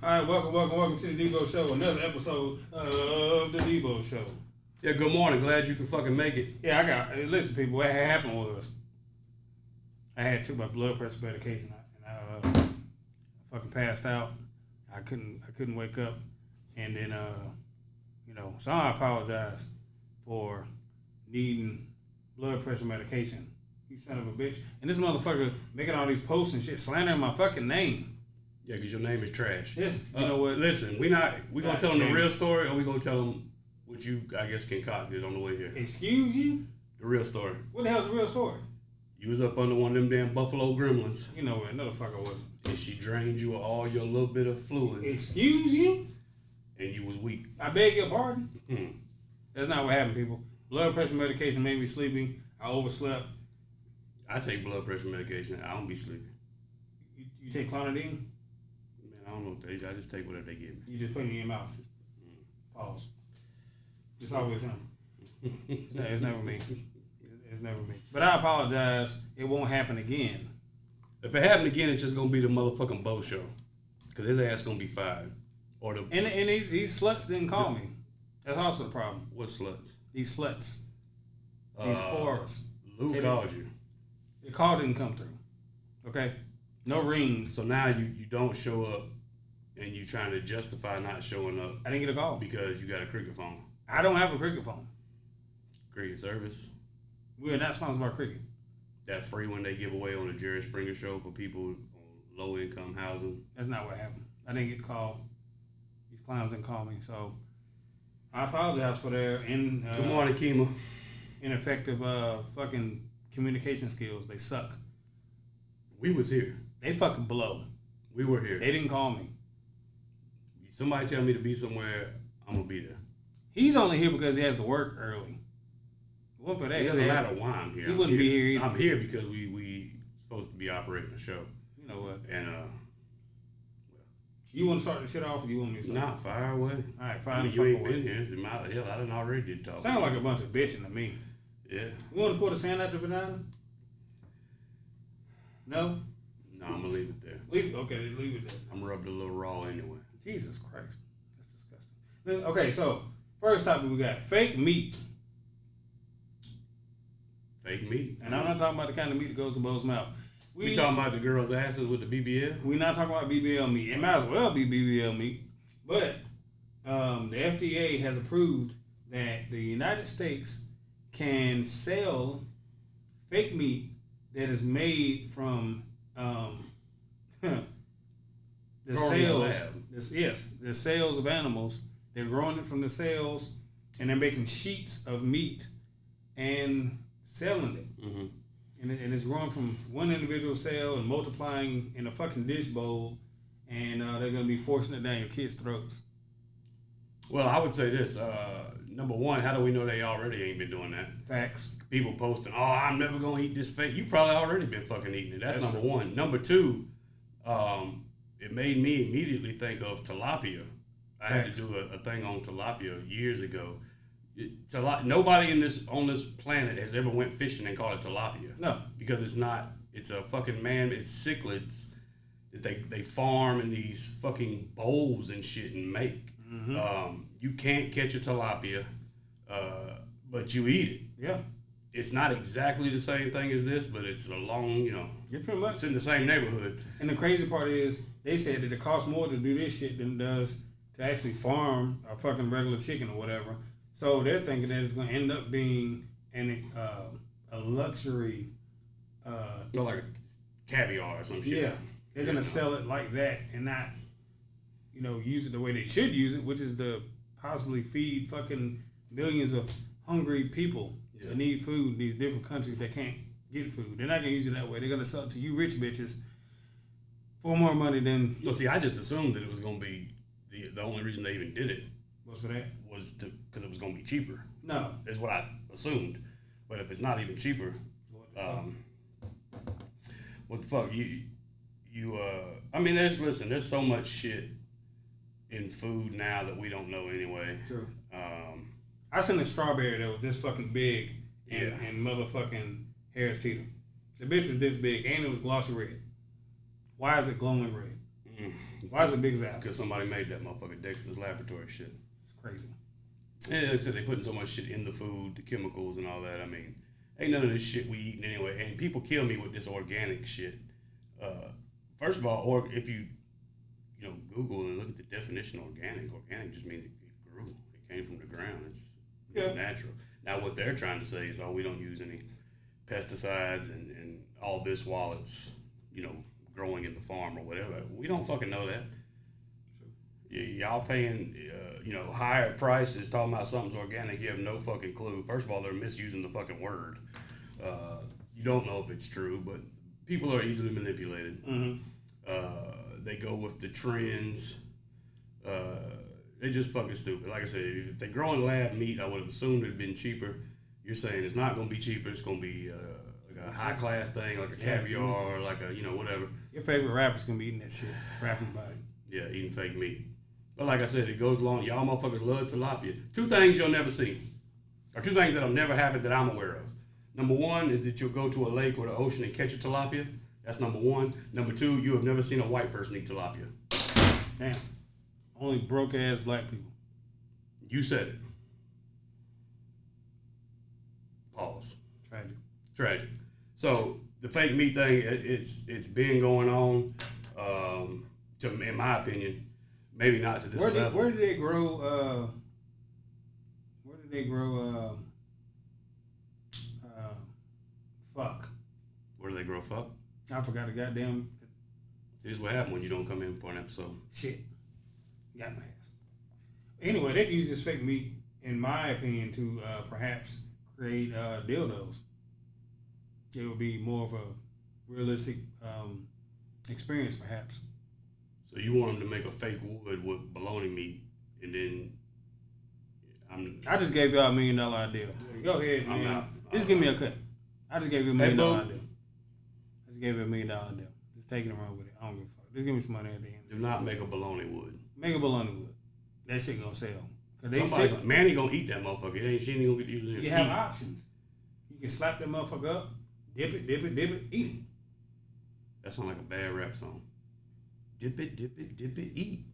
All right, welcome to the Debo Show. Another episode of the Debo Show. Yeah, good morning. Glad you can fucking make it. Yeah, listen, people. What had happened was I took my blood pressure medication and I fucking passed out. I couldn't wake up, and then so I apologize for needing blood pressure medication. You son of a bitch. And this motherfucker making all these posts and shit, slandering my fucking name. Yeah, because your name is trash. Yes, you know what? Listen, we gonna tell them the real story, or we gonna tell them what you, I guess, concocted on the way here. Excuse you? The real story. What the hell's the real story? You was up under one of them damn Buffalo Gremlins. You know what? Another fucker wasn't. And she drained you of all your little bit of fluid. Excuse you? And you was weak. I beg your pardon? That's not what happened, people. Blood pressure medication made me sleepy. I overslept. I take blood pressure medication. I don't be sleeping. You take clonidine? I don't know what they. I just take whatever they give me. You just put it in your mouth. Pause. It's always him. It's never me. It's never me. But I apologize. It won't happen again. If it happened again, it's just gonna be the motherfucking Bo Show, because his ass gonna be fired. Or the and these sluts didn't call me. That's also the problem. What sluts? These sluts. These whores. Lou called you. The call didn't come through. Okay. No ring. So now you don't show up, and you trying to justify not showing up. I didn't get a call because you got a Cricket phone. I don't have a Cricket phone. Cricket service. We are not sponsored by Cricket. That free one they give away on the Jerry Springer show for people on low income housing. That's not what happened. I didn't get the call. These clowns didn't call me, so I apologize for their Good morning, Kima. Ineffective fucking communication skills. They suck. We was here. They fucking blow. We were here. They didn't call me. Somebody tell me to be somewhere, I'm gonna be there. He's only here because he has to work early. What for that? It doesn't matter why I'm here. He wouldn't be here either. I'm here because we supposed to be operating the show. You know what? And you want to start the shit off, or you want me to start? Nah, fire away. All right, fire you ain't been here. It's my hell. I done already did talk. Sound like a bunch of bitching to me. Yeah. You want to pour the sand out your vagina? No. No, I'm gonna leave it there. Leave it there. I'm rubbed a little raw anyway. Jesus Christ, that's disgusting. Okay, so first topic we got fake meat. Fake meat. And I'm not talking about the kind of meat that goes in Bo's mouth. We talking about the girls' asses with the BBL? We're not talking about BBL meat. It might as well be BBL meat. But the FDA has approved that the United States can sell fake meat that is made from the cells of animals. They're growing it from the cells, and they're making sheets of meat and selling it. Mm-hmm. And it's growing from one individual cell and multiplying in a fucking dish bowl, and they're going to be forcing it down your kids' throats. Well, I would say this. Number one, how do we know they already ain't been doing that? Facts. People posting, oh, I'm never going to eat this fake. You probably already been fucking eating it. That's number one. Number two, it made me immediately think of tilapia. I had to do a thing on tilapia years ago. Nobody on this planet has ever went fishing and caught a tilapia. No. Because it's not. It's a fucking it's cichlids that they farm in these fucking bowls and shit and make. Mm-hmm. You can't catch a tilapia, but you eat it. Yeah. It's not exactly the same thing as this, but it's along, pretty much. It's in the same neighborhood. And the crazy part is, they said that it costs more to do this shit than it does to actually farm a fucking regular chicken or whatever. So they're thinking that it's going to end up being a luxury. Like a caviar or some shit. Yeah. They're going to sell it like that and not, use it the way they should use it, which is to possibly feed fucking millions of hungry people that need food in these different countries that can't get food. They're not going to use it that way. They're going to sell it to you rich bitches for more money than... No, see, I just assumed that it was going to be... The only reason they even did it... What's for that? Was because it was going to be cheaper. No. Is what I assumed. But if it's not even cheaper... What the fuck? I mean, there's so much shit in food now that we don't know anyway. True. I seen a strawberry that was this fucking big in Yeah. in motherfucking Harris Teeter. The bitch was this big and it was glossy red. Why is it glowing red? Why is it Big Apple? Because somebody made that motherfucker. Dexter's Laboratory shit. It's crazy. Yeah, they said they putting so much shit in the food, the chemicals and all that. I mean, ain't none of this shit we eating anyway. And people kill me with this organic shit. First of all, or if you Google and look at the definition of organic. Organic just means it grew. It came from the ground. It's natural. Now what they're trying to say is, we don't use any pesticides and all this while it's growing in the farm or whatever. We don't fucking know that. Y'all paying higher prices talking about something's organic. You have no fucking clue. First of all, they're misusing the fucking word. You don't know if it's true, but people are easily manipulated. They go with the trends. They just fucking stupid. Like I said, if they grow in lab meat, I would have assumed it'd been cheaper. You're saying it's not going to be cheaper. It's going to be like a high class thing, like a caviar or like a whatever. Your favorite rapper's going to be eating that shit, rapping about it. Yeah, eating fake meat. But like I said, it goes along. Y'all motherfuckers love tilapia. Two things you'll never see, or two things that'll never happen that I'm aware of. Number one is that you'll go to a lake or the ocean and catch a tilapia. That's number one. Number two, you have never seen a white person eat tilapia. Damn. Only broke ass black people. You said it. Pause. Tragic. So the fake meat thing, it's been going on. In my opinion, maybe not to this level. Where did they grow? Fuck. Where do they grow fuck? I forgot the goddamn. This is what happens when you don't come in for an episode. Shit. Got my ass. Anyway, they can use this fake meat, in my opinion, to perhaps create dildos. It would be more of a realistic experience, perhaps. So you want them to make a fake wood with bologna meat, and then I just gave y'all $1 million idea. Go ahead, man. Just give me a cut. I just gave you $1 million idea. I just gave you $1 million idea. Just take it and run with it. I don't give a fuck. Just give me some money at the end. Do not make a bologna wood. Make a bologna wood. That shit gonna sell. Manny gonna eat that motherfucker. She ain't gonna get used to it. You have options. You can slap that motherfucker up, dip it, eat it. That sounds like a bad rap song. Dip it, eat.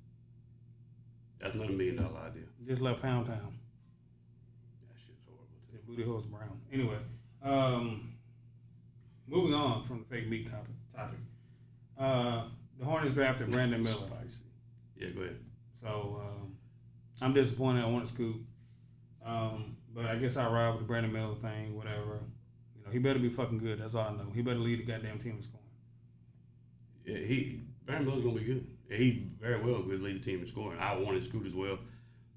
That's not $1 million idea. Just left Pound Town. That shit's horrible too. The booty hole's brown. Anyway, moving on from the fake meat topic. The Hornets drafted Brandon Miller. Spicy. Yeah, go ahead. So I'm disappointed. I want to scoop, but I guess I ride with the Brandon Miller thing. Whatever. He better be fucking good. That's all I know. He better lead the goddamn team in scoring. Yeah, Brandon Miller's gonna be good. He very well could lead the team in scoring. I wanted Scoot as well.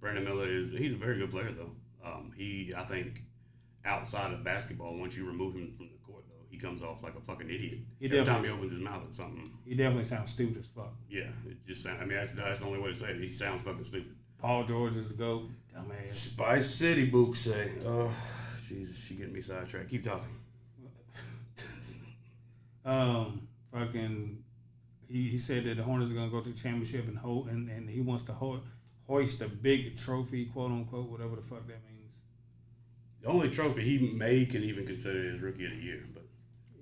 Brandon Miller he's a very good player though. I think outside of basketball, once you remove him from the court though, he comes off like a fucking idiot. Every time he opens his mouth at something. He definitely sounds stupid as fuck. Yeah, it just sounds. I mean, that's the only way to say it. He sounds fucking stupid. Paul George is the GOAT. Dumbass. Spice City, Book say. Oh, Jesus, she getting me sidetracked. Keep talking. He said that the Hornets are gonna go to the championship and he wants to hoist a big trophy, quote unquote, whatever the fuck that means. The only trophy he may can even consider is Rookie of the Year, but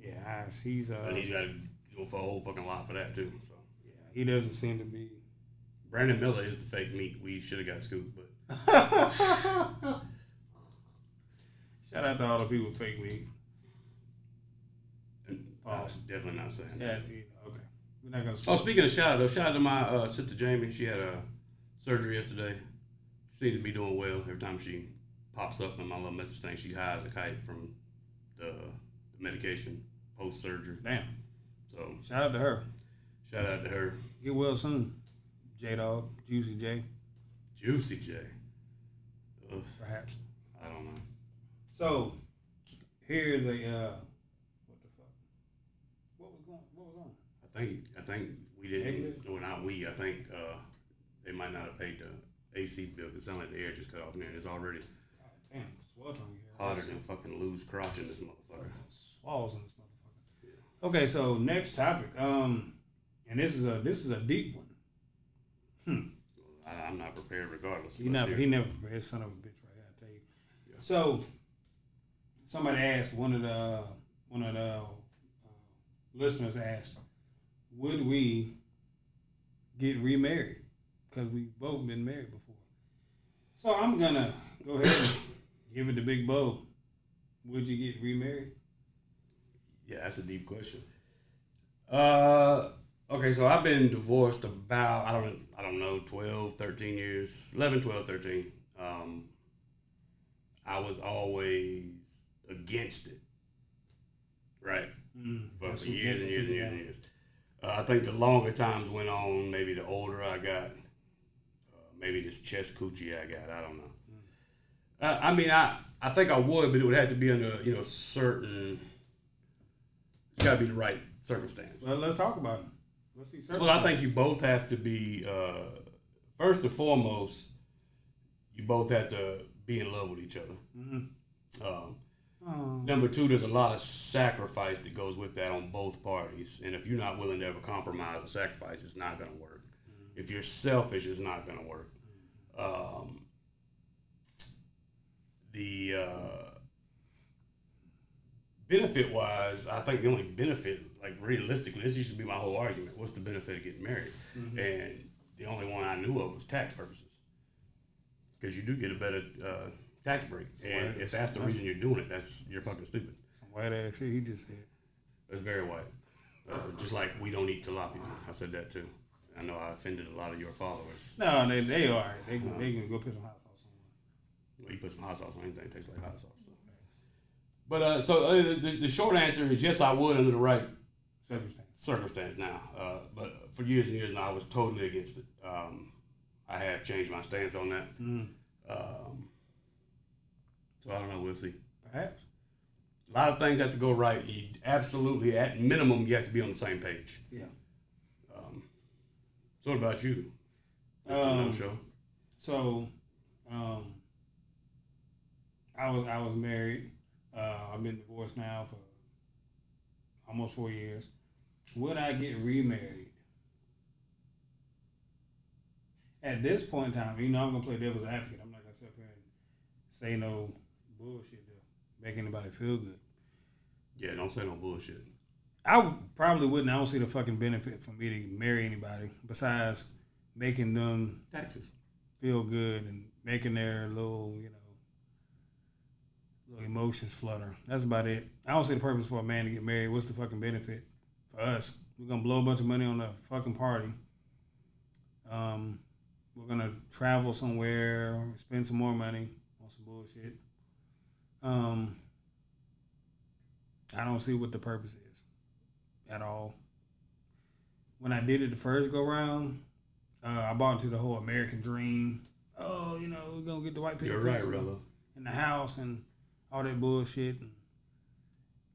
yeah, he's and he's got to go for a whole fucking lot for that too. So yeah, he doesn't seem to be. Brandon Miller is the fake meat. We should have got scooped, but shout out to all the people with fake meat. Definitely not saying. Yeah, okay. We're not gonna. Oh, speaking of shout out to my sister Jamie. She had a surgery yesterday. She seems to be doing well. Every time she pops up in my little message thing, she high as a kite from the medication post surgery. Damn. So shout out to her. Shout out to her. Get well soon, J Dog, Juicy J. Juicy J. Ugh. Perhaps. I don't know. So here's a. I think we didn't. Well, not we. I think they might not have paid the AC bill because it sounded like the air just cut off in there. It's already hotter than fucking loose crotch in this motherfucker. Swallows in this motherfucker. Yeah. Okay, so next topic. And this is a deep one. I'm not prepared regardless. He never prepared. Son of a bitch, right? I tell you. Yeah. So somebody asked one of the listeners asked, would we get remarried because we've both been married before. So I'm gonna go ahead and give it the big bow. Would you get remarried? Yeah, that's a deep question. Okay, so I've been divorced about I don't know 12, 13 years, 11, 12, 13. I was always against it, right? For years and years and years and years. I think the longer times went on, maybe the older I got, maybe this chest coochie I got, I don't know. I mean, I think I would, but it would have to be under certain. It's got to be the right circumstance. Well, let's talk about it. What's these circumstances? Well, I think you both have to be first and foremost. You both have to be in love with each other. Number two, there's a lot of sacrifice that goes with that on both parties, and if you're not willing to ever compromise or sacrifice, it's not going to work. If you're selfish, it's not going to work. The benefit wise, I think the only benefit, like realistically, this used to be my whole argument. What's the benefit of getting married? And the only one I knew of was tax purposes, because you do get a better tax break. And if that's the reason you're doing it, you're fucking stupid. Some white ass shit he just said. That's very white. Just like we don't eat tilapia. I said that too. I know I offended a lot of your followers. No, they all right. They can go put some hot sauce on. Well, you put some hot sauce on anything, it tastes like hot sauce. So. But the short answer is yes, I would under the right circumstance now. But for years and years now, I was totally against it. I have changed my stance on that. So I don't know. We'll see. Perhaps. A lot of things have to go right. You absolutely, at minimum, you have to be on the same page. Yeah. So what about you? Show. So, I was married. I've been divorced now for almost 4 years. Would I get remarried? At this point in time, I'm gonna play devil's advocate. I'm not gonna sit up here and say no bullshit to make anybody feel good. Yeah, don't say no bullshit. I probably wouldn't. I don't see the fucking benefit for me to marry anybody besides making them Taxes feel good and making their little emotions flutter. That's about it. I don't see the purpose for a man to get married. What's the fucking benefit for us? We're gonna blow a bunch of money on the fucking party. We're gonna travel somewhere, spend some more money on some bullshit. I don't see what the purpose is at all. When I did it the first go round, I bought into the whole American dream. Oh, we're gonna get the white picket fence in the house and all that bullshit. And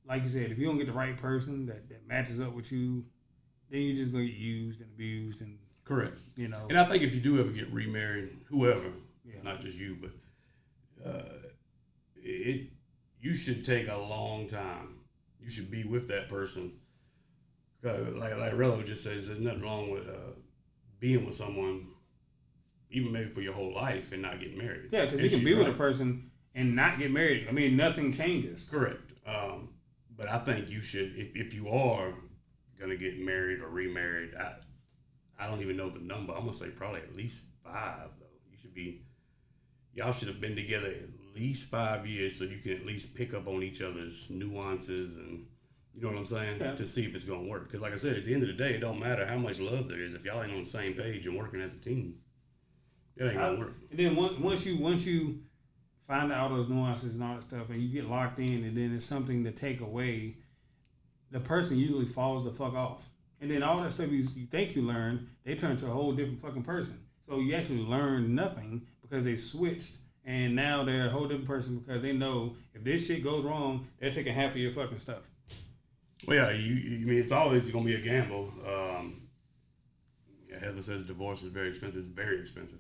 like you said, if you don't get the right person that matches up with you, then you're just gonna get used and abused and correct. And I think if you do ever get remarried, whoever, yeah. Not just you, but you should take a long time. You should be with that person. Like Rello just says, there's nothing wrong with being with someone, even maybe for your whole life, and not getting married. Yeah, because you can be with a person and not get married. I mean, nothing changes. Correct. But I think you should, if you are going to get married or remarried, I don't even know the number. I'm going to say probably at least 5, though. Y'all should have been together at least 5 years so you can at least pick up on each other's nuances and, you know what I'm saying, to see if it's going to work. Because like I said, at the end of the day, it don't matter how much love there is. If y'all ain't on the same page and working as a team, it ain't going to work. And then once you find out all those nuances and all that stuff and you get locked in and then it's something to take away, the person usually falls the fuck off. And then all that stuff you think you learned, they turn to a whole different fucking person. So you actually learned nothing because they switched and now they're a whole different person because they know if this shit goes wrong, they're taking half of your fucking stuff. Well, yeah, I mean, it's always going to be a gamble. Heather says divorce is very expensive. It's very expensive.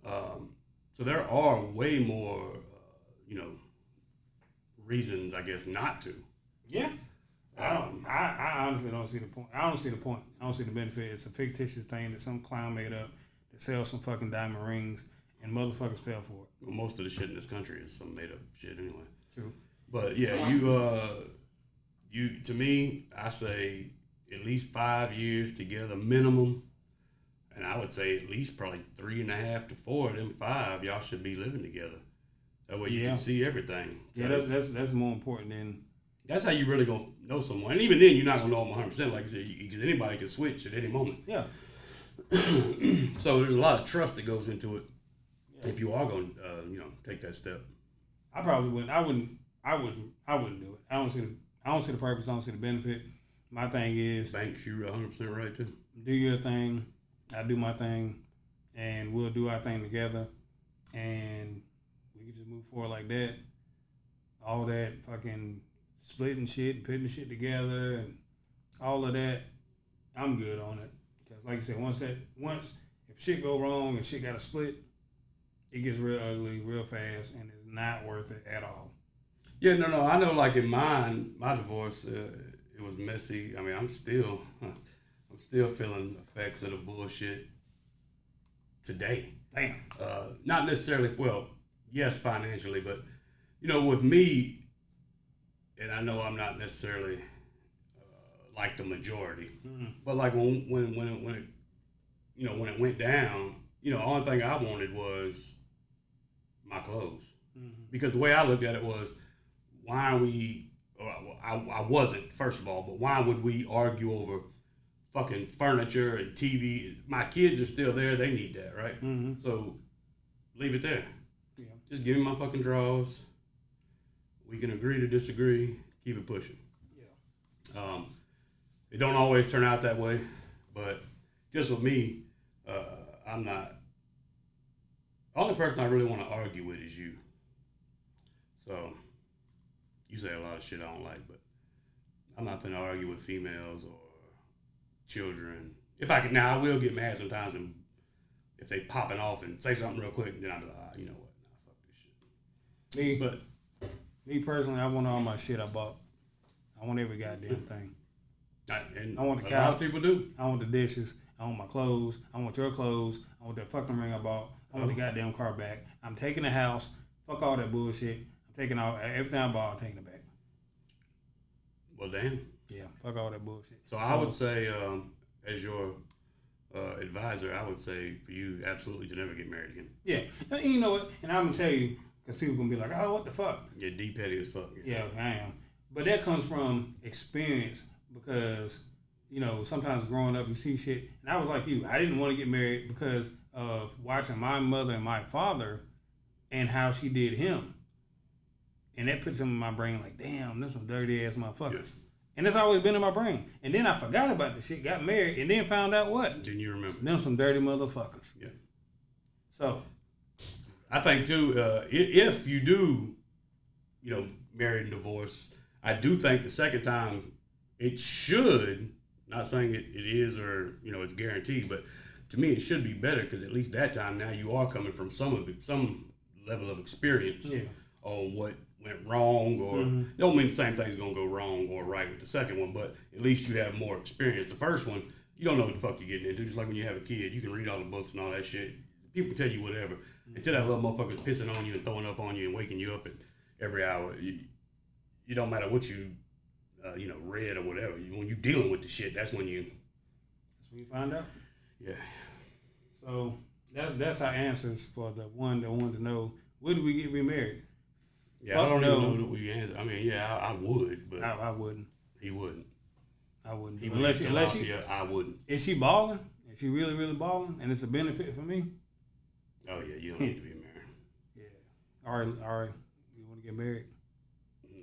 So there are way more, reasons, I guess, not to. Yeah. I honestly don't see the point. I don't see the point. I don't see the benefit. It's a fictitious thing that some clown made up that sells some fucking diamond rings and motherfuckers fell for it. Well, most of the shit in this country is some made up shit anyway. True. But yeah, to me, I say at least 5 years together minimum, And I would say at least probably 3.5 to 4 of them 5, y'all should be living together. That way you can see everything. Yeah, that's more important than. That's how you really gonna know someone. And even then, you're not gonna know them 100%, like I said, because anybody can switch at any moment. Yeah. So there's a lot of trust that goes into it. Yeah. If you are gonna, take that step. I probably wouldn't. I wouldn't do it. I don't see the purpose. I don't see the benefit. My thing is. Thanks. You're 100% right too. Do your thing. I do my thing, and we'll do our thing together, and we can just move forward like that. All that fucking splitting shit, putting shit together, and all of that, I'm good on it. Because like I said, once if shit go wrong and shit got to split, it gets real ugly real fast, and it's not worth it at all. Yeah, no. I know, like in my divorce, it was messy. I mean, I'm still feeling effects of the bullshit today. Damn. Not necessarily, well, yes, financially, but with me. And I know I'm not necessarily like the majority, but like when it went down, the only thing I wanted was my clothes, because the way I looked at it was, why are we? I wasn't, first of all, but why would we argue over fucking furniture and TV? My kids are still there; they need that, right? Mm-hmm. So leave it there. Yeah. Just give me my fucking drawers. We can agree to disagree. Keep it pushing. Yeah. It don't always turn out that way, but just with me, I'm not. The only person I really want to argue with is you. So you say a lot of shit I don't like, but I'm not gonna argue with females or children. If I can, now I will get mad sometimes, and if they popping off and say something real quick, then I'll be like, you know what, nah, fuck this shit. Me personally, I want all my shit I bought. I want every goddamn thing. And I want the couch. A lot of people do. I want the dishes. I want my clothes. I want your clothes. I want that fucking ring I bought. I want the goddamn car back. I'm taking the house. Fuck all that bullshit. I'm taking everything I bought. I'm taking it back. Well, damn. Yeah, fuck all that bullshit. So I would say, as your advisor, I would say for you absolutely to never get married again. Yeah, and you know what? And I'm gonna tell you, because people gonna be like, "Oh, what the fuck?" You're deep petty as fuck. Yeah, I am. But that comes from experience, because sometimes growing up you see shit. And I was like you. I didn't want to get married because of watching my mother and my father and how she did him, and that puts him in my brain like, damn, them some dirty ass motherfuckers. Yeah. And it's always been in my brain. And then I forgot about the shit, got married, and then found out what? Didn't you remember? Them some dirty motherfuckers. Yeah. So I think too, if you do, marry and divorce, I do think the second time it should, not saying it is or it's guaranteed, but to me it should be better, because at least that time now you are coming from some level of experience on what went wrong, or don't mean the same thing's gonna go wrong or right with the second one, but at least you have more experience. The first one, you don't know what the fuck you're getting into. Just like when you have a kid, you can read all the books and all that shit. People tell you whatever. Until that little motherfucker's pissing on you and throwing up on you and waking you up at every hour, you don't matter what you read or whatever. When you're dealing with the shit, that's when you find out. Yeah. So that's our answers for the one that wanted to know, would we get remarried? Yeah, I don't even know that we answer. I mean, yeah, I would, but I wouldn't. He wouldn't. I wouldn't. Unless she, I wouldn't. Is she balling? Is she really, really balling? And it's a benefit for me? Oh yeah, you don't need to be married. Yeah. All right. You want to get married?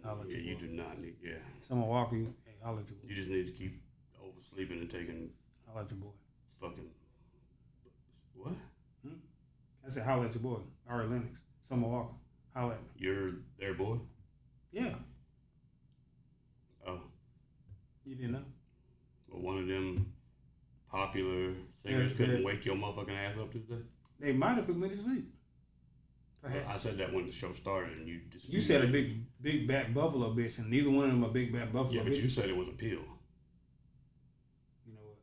Yeah, you do not need. Yeah. Someone walk you. Hey, I'll let you. You just need to keep oversleeping and taking. I'll let your boy. Fucking. What? I said, holla at your boy, Ari Lennox. Someone Walker. Holla at me. You're their boy? Yeah. Oh. You didn't know? Well, one of them popular singers couldn't wake your motherfucking ass up Tuesday? They might have put me to sleep. Well, I said that when the show started, and you just... You said a big back buffalo bitch, and neither one of them a big back buffalo bitch. Yeah, but you said it was a pill. You know what?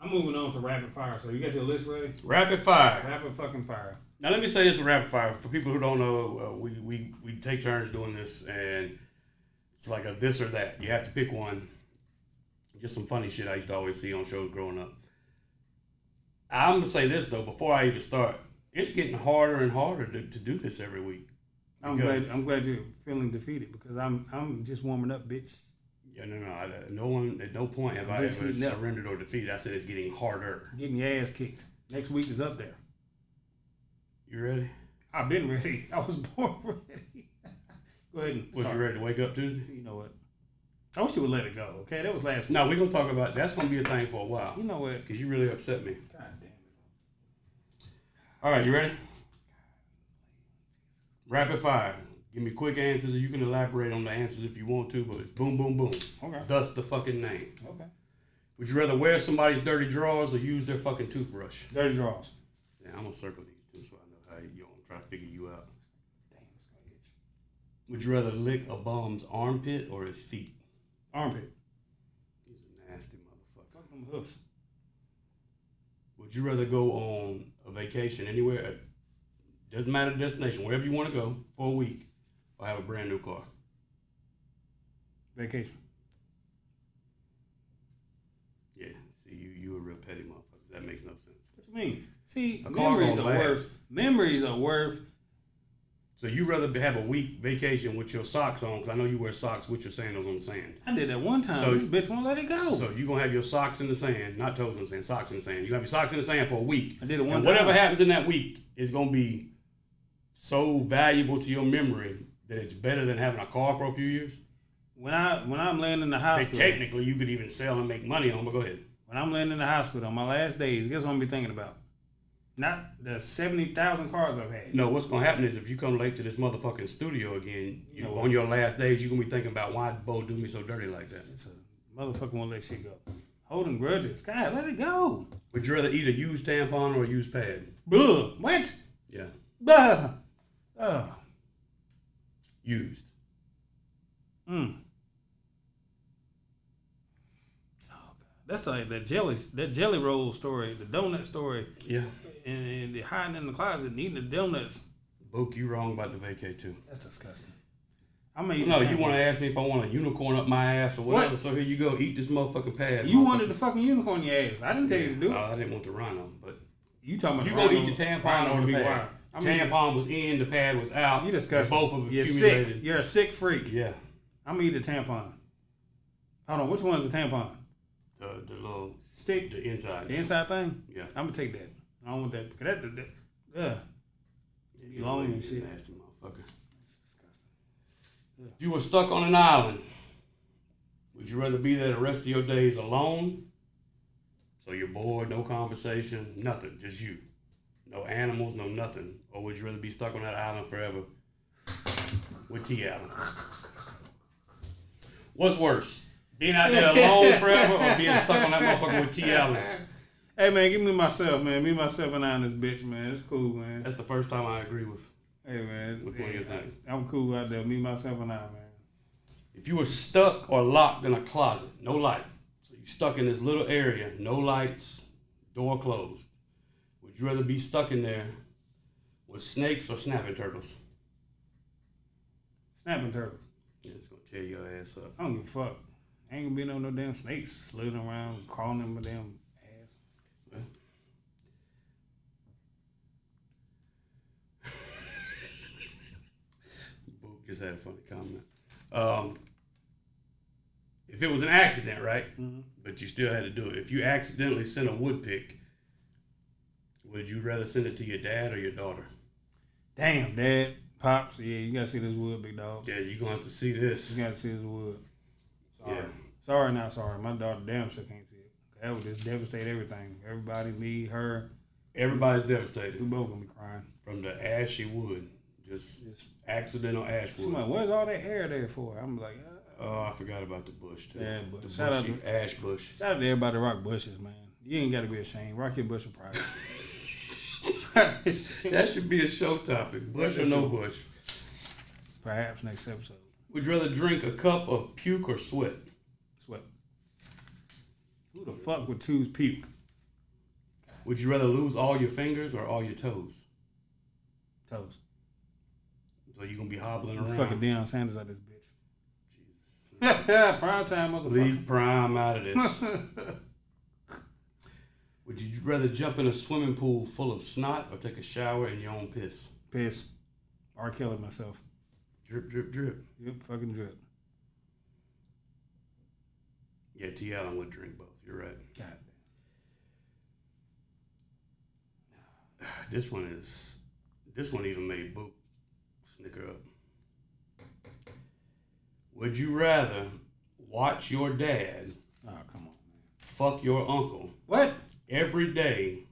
I'm moving on to rapid fire, so you got your list ready? Rapid fire. Rapid fucking fire. Now, let me say this with rapid fire. For people who don't know, we take turns doing this, and it's like a this or that. You have to pick one. Just some funny shit I used to always see on shows growing up. I'm gonna say this though before I even start. It's getting harder and harder to do this every week. I'm glad you're feeling defeated because I'm just warming up, bitch. Yeah, no one at no point have I ever surrendered or defeated. I said it's getting harder. Getting your ass kicked. Next week is up there. You ready? I've been ready. I was born ready. Go ahead and Was you ready to wake up Tuesday? You know what? I wish you would let it go, okay? That was last week. No, we're going to talk about that's going to be a thing for a while. You know what? Because you really upset me. God damn it. All right, you ready? Rapid fire. Give me quick answers, and you can elaborate on the answers if you want to, but it's boom, boom, boom. Okay. Thus the fucking name. Okay. Would you rather wear somebody's dirty drawers or use their fucking toothbrush? Dirty drawers. Yeah, I'm going to circle these two so I know how you don't try to figure you out. Damn, it's going to itch. Would you rather lick a bum's armpit or his feet? Armpit. He's a nasty motherfucker. Fuck them hoofs. Would you rather go on a vacation anywhere, doesn't matter the destination, wherever you want to go for a week, or have a brand new car? Vacation. Yeah, see, you a real petty motherfucker. That makes no sense. What you mean? See, A car memories gonna are last. worth. Memories are worth. So you rather have a week vacation with your socks on, because I know you wear socks with your sandals on the sand. I did that one time. So- This bitch won't let it go. So you're going to have your socks in the sand, not toes in the sand, socks in the sand. You have your socks in the sand for a week. I did it one And time. whatever happens in that week is going to be so valuable to your memory that it's better than having a car for a few years. When I'm laying in the That hospital. technically you could even sell and make money on, but go ahead. When I'm laying in the hospital on my last days, guess what I'm gonna be thinking about? Not the 70,000 cars I've had. No, what's going to happen is if you come late to this motherfucking studio again, You know what? on your last days, you're going to be thinking about why did Bo do me so dirty like that. It's a motherfucker won't let shit go. Holding grudges. God, let it go. Would you rather eat a used tampon or a used pad? Buh. What? Yeah. Buh. Ugh. Used. Oh, that's like that jelly roll story, the donut story, Yeah. and the hiding in the closet and eating the donuts. Book, you wrong about the vacay too. That's disgusting. I'm gonna eat No, the you tampon. want to ask me if I want a unicorn up my ass or whatever. What? So here you go, eat this motherfucking pad. You wanted the fucking unicorn in your ass. I didn't tell you to do it. I didn't want the rhino, but You talking about you the gonna rhino- eat the tampon rhino or to the be pad? wild. I'm eating- Tampon was in, the pad was out. You disgusting. Both of them You're accumulated. sick. You're a sick freak. Yeah. I'm gonna eat the tampon. Hold on, which one's the tampon? The little Stick. the inside. The inside thing? Yeah. I'm gonna take that. I don't want that because that You long and shit. Nasty motherfucker. That's disgusting. If you were stuck on an island, would you rather be there the rest of your days alone? So you're bored, no conversation, nothing, just you. No animals, no nothing. Or would you rather be stuck on that island forever with T. Allen? What's worse? Being out there alone forever or being stuck on that motherfucker with T. Allen? Hey man, give me myself, man. Me, myself, and I in this bitch, man. It's cool, man. That's the first time I agree with. Hey man, Which one you think? I'm cool out there. Me, myself, and I, man. If you were stuck or locked in a closet, no light. So you're stuck in this little area, no lights, door closed. Would you rather be stuck in there with snakes or snapping turtles? Snapping turtles. Yeah, it's gonna tear your ass up. I don't give a fuck. Ain't gonna be no damn snakes slithering around, crawling in my damn ass. Well. Boop just had a funny comment. If it was an accident, right? Mm-hmm. But you still had to do it. If you accidentally sent a wood pick, would you rather send it to your dad or your daughter? Damn, Dad, Pops, yeah, you gotta see this wood, big dog. Yeah, you're gonna have to see this. You gotta see this wood. Sorry. Yeah. Sorry, not sorry. My daughter damn sure can't see it. That would just devastate everything. Everybody, me, her. Everybody's We devastated both gonna be crying. from the ashy wood. Just accidental ash wood. Somebody, where's all that hair there for? I'm like, Oh, I forgot about the bush too. Yeah, but the shout out bushy ash bush. shout out to everybody that rock bushes, man. You ain't gotta be ashamed. Rock your bush with pride. That should be a show topic. Bush or no bush? Perhaps next episode. Would you rather drink a cup of puke or sweat? Sweat. Who the fuck would choose puke? Would you rather lose all your fingers or all your toes? Toes. So you're gonna be hobbling I'm around. fucking Deion Sanders out this bitch. Prime time motherfucker. Leave Prime out of this. Would you rather jump in a swimming pool full of snot or take a shower in your own piss? Piss. R. Kelly myself. Drip, drip, drip. Yep, fucking drip. Yeah, T. Allen would drink both. You're right. God damn. This one even made Boop snicker up. Would you rather watch your dad Oh, come on, man. fuck your uncle What? every day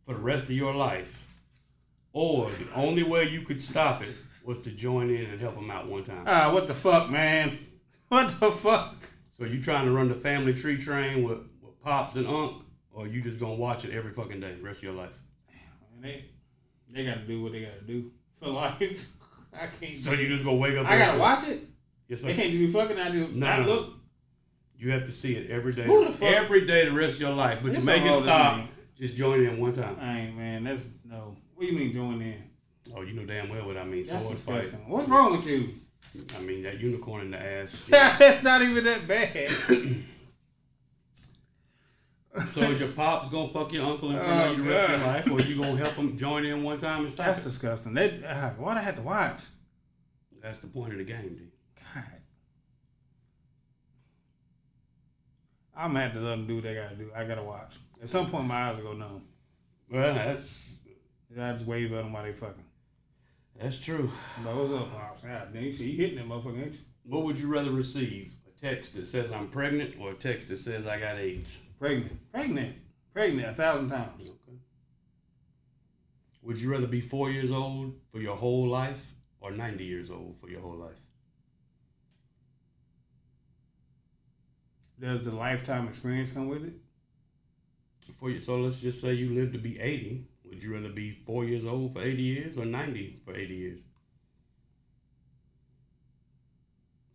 for the rest of your life, or the only way you could stop it was to join in and help him out one time? Ah, what the fuck, man? What the fuck? So you trying to run the family tree train with Pops and Unc, or you just gonna watch it every fucking day, the rest of your life? Man, they gotta do what they gotta do for life. I can't. So you just gonna wake up? I gotta watch it. Yes, sir. They can't just be fucking. I just not look. You have to see it every day. Who the fuck? Every day the rest of your life. But This to make some it oldest stop, man. just join in one time. I ain't, man. That's no. What do you mean join in? Oh, you know damn well what I mean. That's Sword disgusting. fight. What's wrong with you? I mean, that unicorn in the ass. That's not even that bad. So is your pops gonna fuck your uncle in front of you the rest of your life, or you gonna help him join in one time and stop That's it? disgusting. Why'd I have to watch? That's the point of the game, D. God. I'm gonna have to let them do what they gotta do. I gotta watch. At some point, my eyes will go numb. Well, that's I just wave at them while they fucking. true. But what's up, Pops? God damn, you see, you hitting that motherfucker, ain't you? What would you rather receive? A text that says I'm pregnant, or a text that says I got AIDS? Pregnant. 1,000 times. Okay. Would you rather be 4 years old for your whole life, or 90 years old for your whole life? Does the lifetime experience come with it? So let's just say you live to be 80. Would you rather be 4 years old for 80 years, or 90 for 80 years?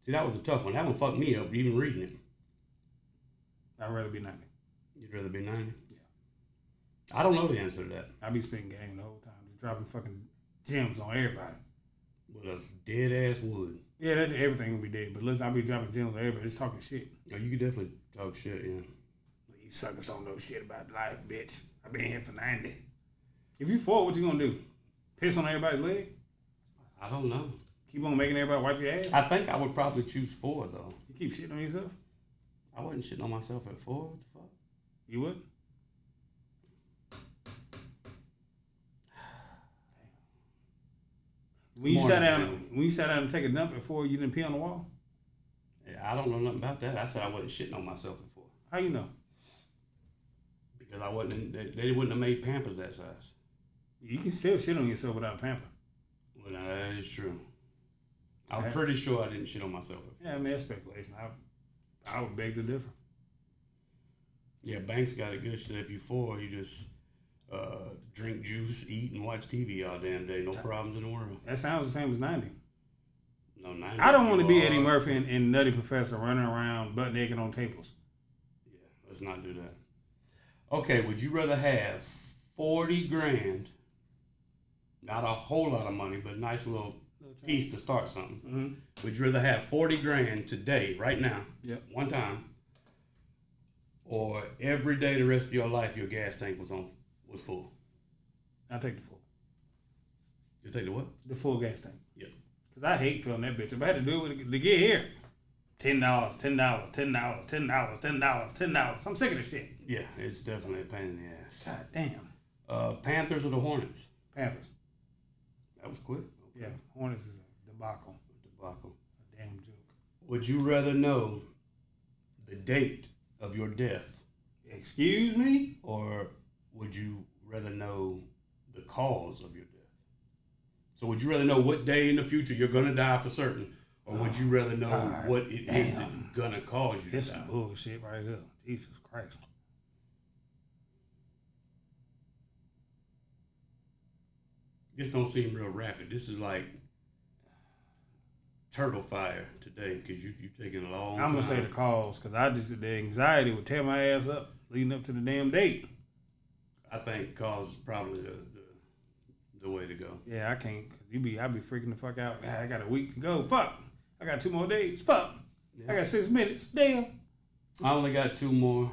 See, that was a tough one. That one fucked me up even reading it. I'd rather be 90. You'd rather be 90? Yeah. I don't know the answer to that. I be spitting game the whole time, just dropping fucking gems on everybody. With a dead ass wood. Yeah, that's everything will be dead. But listen, I be dropping gems on everybody, just talking shit. Oh, you could definitely talk shit, yeah. You suckers don't know shit about life, bitch. I've been here for 90. If you fall, what you gonna do? Piss on everybody's leg? I don't know. Keep on making everybody wipe your ass? I think I would probably choose 4, though. You keep shitting on yourself? I wasn't shitting on myself at 4. What the fuck? You would? When you sat down and take a dump before you didn't pee on the wall? Yeah, I don't know nothing about that. I said I wasn't shitting on myself at 4. How you know? Because I wasn't. They wouldn't have made Pampers that size. You can still shit on yourself without a pamper. Well, now, that is true. I'm pretty sure I didn't shit on myself at 4. Yeah, I mean, that's speculation. I would beg to differ. Yeah, Banks got it good. She said if you 4, you just drink juice, eat, and watch TV all damn day. No problems in the world. That sounds the same as 90. No, 90. I don't want to be Eddie Murphy and Nutty Professor running around butt naked on tables. Yeah, let's not do that. Okay, would you rather have 40 grand, not a whole lot of money, but a nice little piece to start something? Mm-hmm. Would you rather have 40 grand today, right now, one time, or every day the rest of your life your gas tank was full? I'll take the full. You take the what? The full gas tank. Yep. Because I hate filling that bitch. If I had to do it to get here, $10, $10, $10, $10, $10, $10. I'm sick of this shit. Yeah, it's definitely a pain in the ass. God damn. Panthers or the Hornets? Panthers. That was quick. Yeah, Hornets is a debacle. Debacle. A damn joke. Would you rather know the date of your death? Excuse me? Or would you rather know the cause of your death? So would you rather know what day in the future you're going to die for certain? Or would you rather know what it is that's going to cause you to die? This is bullshit right here. Jesus Christ. This don't seem real rapid. This is like turtle fire today because you've taken a long time. I'm going to say the cause because the anxiety would tear my ass up leading up to the damn date. I think cause is probably the way to go. Yeah, I can't. I be freaking the fuck out. I got a week to go. Fuck. I got 2 more days. Fuck. Yeah. I got 6 minutes. Damn. I only got 2 more.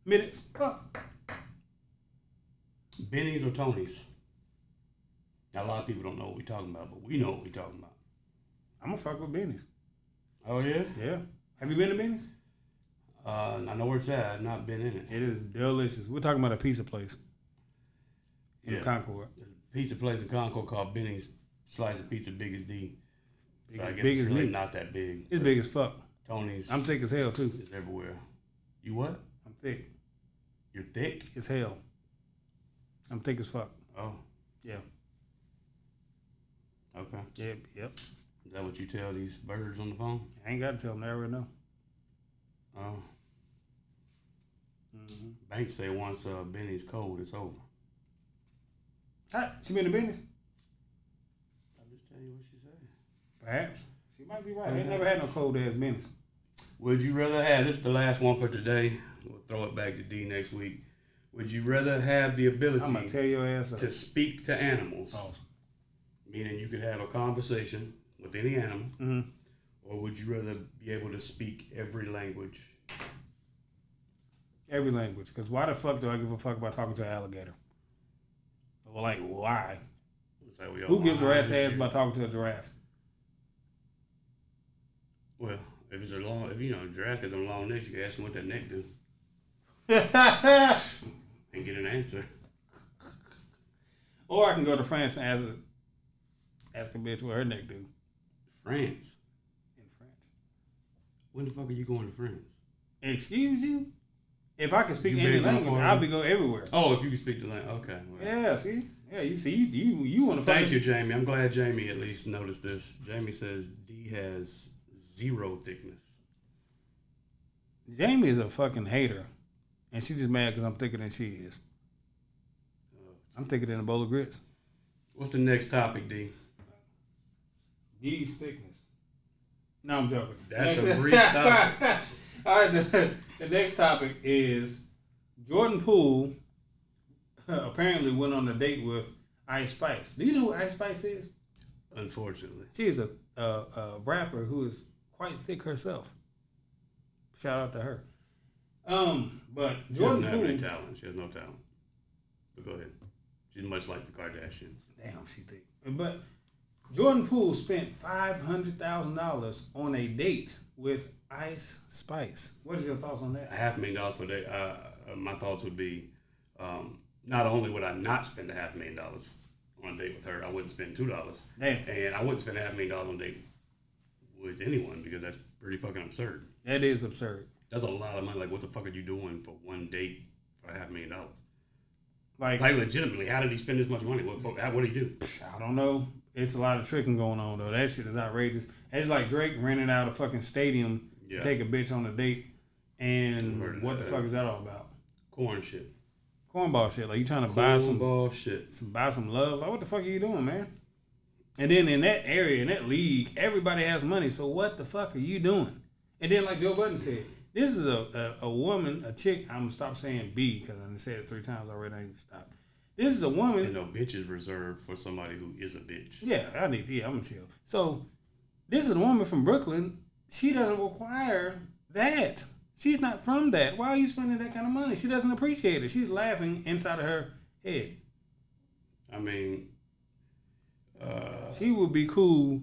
minutes. Fuck. Benny's or Tony's? Now, a lot of people don't know what we're talking about, but we know what we're talking about. I'm gonna fuck with Benny's. Oh, yeah? Yeah. Have you been to Benny's? I know where it's at. I've not been in it. It is delicious. We're talking about a pizza place in Concord. There's a pizza place in Concord called Benny's. Slice of pizza big as D. So I guess big it's as really me. not that big. It's big as fuck. Tony's. I'm thick as hell too. It's everywhere. You what? I'm thick You're thick? as hell. I'm thick as fuck. Oh. Yeah. Okay. Yep. Is that what you tell these birds on the phone? I ain't got to tell them. They already know. Oh. Mm-hmm. Banks say once Benny's cold, it's over. Hi, she been to Benny's? I'll just tell you what she said. Perhaps. She might be right. They never had no cold ass Benny's. Would you rather have, this is the last one for today. We'll throw it back to D next week. Would you rather have the ability I'm going to tear your ass up. to speak to animals, Awesome. meaning you could have a conversation with any animal, Mm-hmm. or would you rather be able to speak every language? Every language. Because why the fuck do I give a fuck about talking to an alligator? Well, like, why? It's like we all Who gives a want rat's this ass shit. about talking to a giraffe? Well, if it's a long, if you know, giraffe got them long necks, you can ask them what that neck do and get an answer. Or I can go to France and ask a bitch what her neck do. France. In France. When the fuck are you going to France? Excuse you? If I can speak You any been going language, for it? I'll be go everywhere. Oh, if you can speak the language. Okay. Well. Yeah, see? Yeah, you see, you want to Thank you, Jamie. I'm glad Jamie at least noticed this. Jamie says D has 0 thickness. Jamie is a fucking hater. And she just mad because I'm thicker than she is. I'm thicker than a bowl of grits. What's the next topic, D? D's thickness. No, I'm joking. That's a brief topic. All right, the next topic is Jordan Poole apparently went on a date with Ice Spice. Do you know who Ice Spice is? Unfortunately. She is a rapper who is quite thick herself. Shout out to her. But She Jordan doesn't have Poole. any talent. She has no talent. But go ahead. She's much like the Kardashians. Damn, she thick. But Jordan Poole spent $500,000 on a date with Ice Spice. What is your thoughts on that? $500,000 for a day. My thoughts would be, not only would I not spend $500,000 on a date with her, I wouldn't spend $2. Damn, And I wouldn't spend $500,000 on a date with anyone because that's pretty fucking absurd. that is absurd. That's a lot of money. Like, what the fuck are you doing for one date for $500,000? Like, Like, legitimately, how did he spend this much money? What did he do? I don't know. It's a lot of tricking going on though. That shit is outrageous. It's like Drake renting out a fucking stadium to take a bitch on a date. And what the fuck is that all about? Corn shit. Cornball shit. Like you trying to buy some bullshit. buy some love. Like what the fuck are you doing, man? And then in that area, in that league, everybody has money. So what the fuck are you doing? And then like Joe Budden said, this is a woman, a chick. I'm gonna stop saying B because I said it 3 times already. I need to stop. This is a woman. You know, bitch is reserved for somebody who is a bitch. Yeah, I'm gonna chill. So this is a woman from Brooklyn. She doesn't require that. She's not from that. Why are you spending that kind of money? She doesn't appreciate it. She's laughing inside of her head. I mean, She would be cool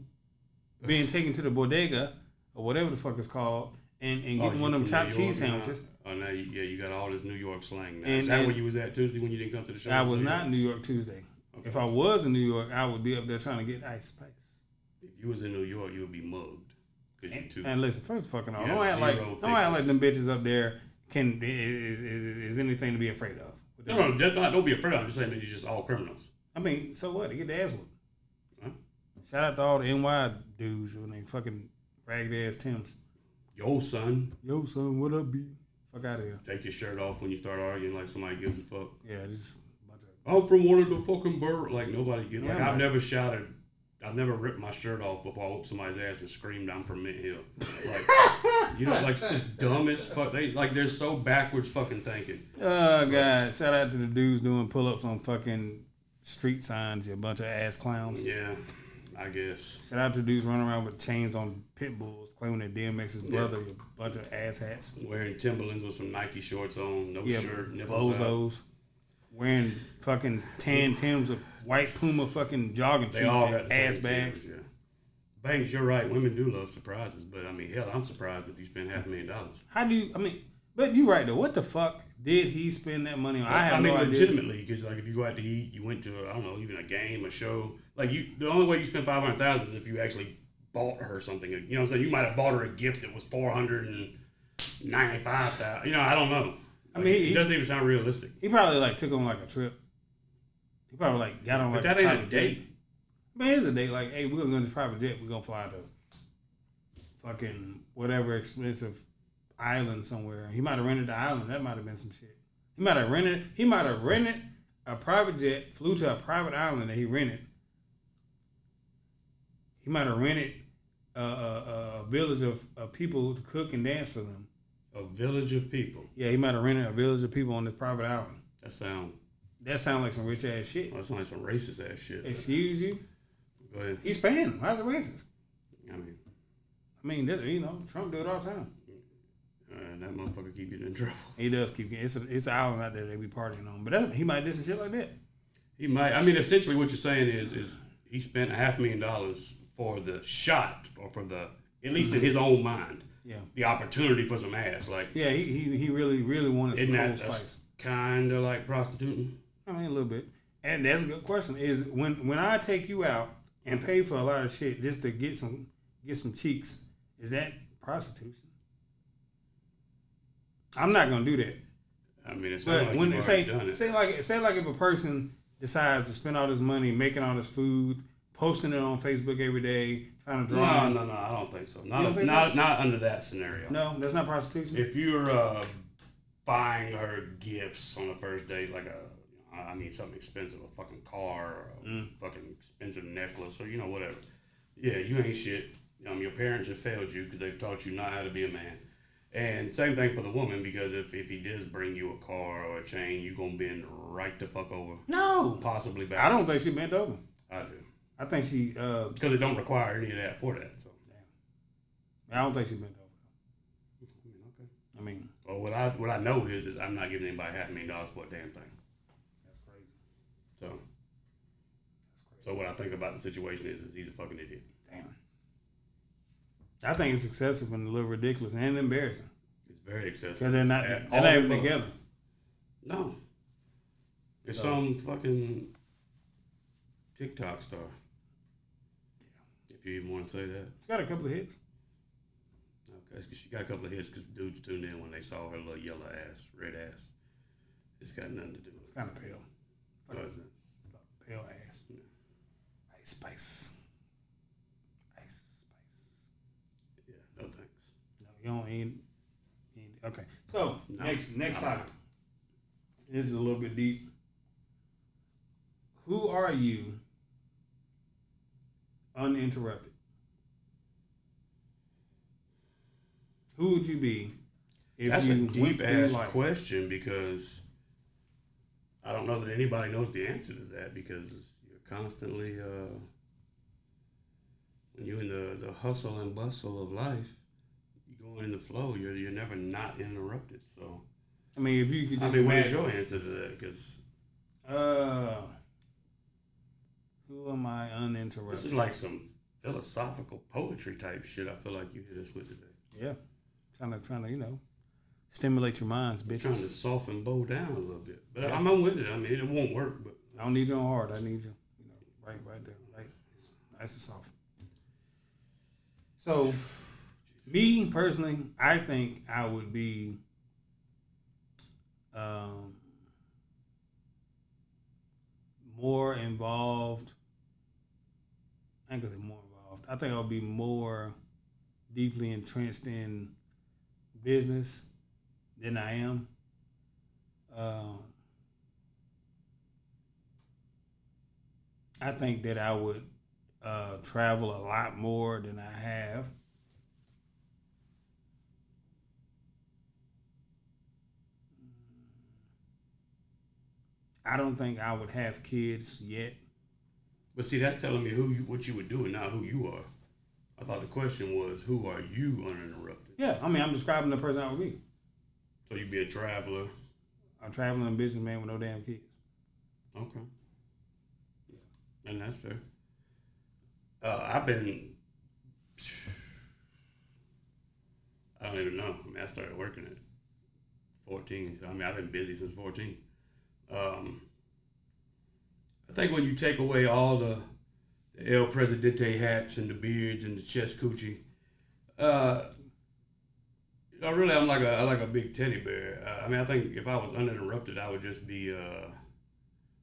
being taken to the bodega or whatever the fuck it's called and getting one of them chopped cheese sandwiches. Oh, now you got all this New York slang now. And- Is that and- where you was at Tuesday when you didn't come to the show? I was not in New York Tuesday. Okay. If I was in New York, I would be up there trying to get Ice Spice. If you was in New York, you would be mugged. Because you too. And listen, first fucking all, You don't have act zero like them bitches up there is anything to be afraid of. No, don't be afraid. I'm just saying that you're just all criminals. I mean, so what? They get their ass whooped. Huh? Shout out to all the NY dudes when they fucking ragged ass Tims. Yo, son, Yo, son, what up, B? Fuck out of here. take your shirt off when you start arguing like somebody gives a fuck. Yeah, just a bunch of. I'm from one of the fucking bird. Like nobody gives. Yeah, Like man. I've never shouted. I've never ripped my shirt off before I whooped somebody's ass and screamed I'm from Mint Hill. Like, you know, like this dumbest fuck. They're so backwards fucking thinking. Oh, God. Shout out to the dudes doing pull ups on fucking street signs, you bunch of ass clowns. Yeah. I guess. Shout out to dudes running around with chains on pit bulls, claiming that DMX's brother, a bunch of asshats. Wearing Timberlands with some Nike shorts on, no shirt, nipples bozos. out. Wearing fucking tan Timbs with white Puma fucking jogging suits and ass bags. Yeah. Banks, you're right. Women do love surprises, but I mean, hell, I'm surprised if you spend $500,000. How do you? I mean, but you're right though. What the fuck did he spend that money on? I mean, legitimately, because like if you go out to eat, you went to I don't know, even a game, a show. Like the only way you spend $500,000 is if you actually bought her something. You know what I'm saying? You might have bought her a gift that was $495,000. You know, I don't know. I mean, it doesn't even sound realistic. He probably like took on like a trip. He probably like got on like. But that ain't a date. Man, it's a date. Like, hey, we're gonna go on this private jet. We're gonna fly to fucking whatever expensive island somewhere. He might have rented the island. That might have been some shit. He might have rented a private jet, flew to a private island that he rented. He might have rented a village of people to cook and dance for them. A village of people. Yeah, he might have rented a village of people on this private island. That sound like some rich ass shit. That sounds like some racist ass shit. Excuse you? Go ahead. He's paying them. How's it racist? I mean, you know, Trump do it all the time. That motherfucker keep getting in trouble. He does keep getting. It's an island out there they be partying on. But he might do some shit like that. He might. I mean, essentially, what you're saying is he spent $500,000 for the shot, or for the at least in his own mind. Yeah. The opportunity for some ass, like. Yeah, he really wanted some cold spice. Kind of like prostituting. I mean, a little bit. And that's a good question. Is when I take you out and pay for a lot of shit just to get some cheeks, is that prostitution? I'm not gonna do that. I mean, it's not like you've already done it. Say like if a person decides to spend all this money making all this food, posting it on Facebook every day, trying to draw. No, I don't think so. Not under that scenario. No, that's not prostitution. If you're buying her gifts on the first date, like something expensive, a fucking car, or a fucking expensive necklace, or whatever. Yeah, you ain't shit. Your parents have failed you because they've taught you not how to be a man. And same thing for the woman, because if he does bring you a car or a chain, you gonna bend right the fuck over. No, possibly back. I don't think she bent over. I do. I think she because it don't require any of that for that. So I don't think she bent over. Okay. I mean, well, what I know is I'm not giving anybody $500,000 for a damn thing. That's crazy. So what I think about the situation is he's a fucking idiot. Damn. I think it's excessive and a little ridiculous and embarrassing. It's very excessive. Because they're not even together. No. It's some fucking TikTok star. Yeah. If you even want to say that. She's got a couple of hits. Okay, she got a couple of hits because dudes tuned in when they saw her little yellow ass, red ass. It's got nothing to do with it. It's kind of pale. Pale ass. Yeah. Ice Spice. Yeah, no thanks. No, you don't eat. Okay, so next topic. This is a little bit deep. Who are you uninterrupted? Who would you be if That's you a deep ass life? question, because I don't know that anybody knows the answer to that, because you're constantly when you're in the hustle and bustle of life, you going in the flow. You're never not interrupted. So I mean, if you could just what is your answer to that? Because who am I uninterrupted? This is like some philosophical poetry type shit. I feel like you hit us with today. Yeah, trying to stimulate your minds, bitches. Trying to soften Bo down a little bit, but I'm with it. I mean, it won't work, but I don't need you on hard. I need you, right there, right, nice and soft. So, me personally, I think I would be more involved. I ain't gonna say more involved. I think I would be more deeply entrenched in business than I am. I think that I would travel a lot more than I have. I don't think I would have kids yet. But see, that's telling me what you would do and not who you are. I thought the question was, who are you uninterrupted? Yeah, I mean, I'm describing the person I would be. So you'd be a traveler. A traveling businessman with no damn kids. Okay. Yeah. And that's fair. I've been, I don't even know. I mean, I started working at 14. I mean, I've been busy since 14. I think when you take away all the El Presidente hats and the beards and the chest coochie, really, I'm like a big teddy bear. I mean, I think if I was uninterrupted, I would just be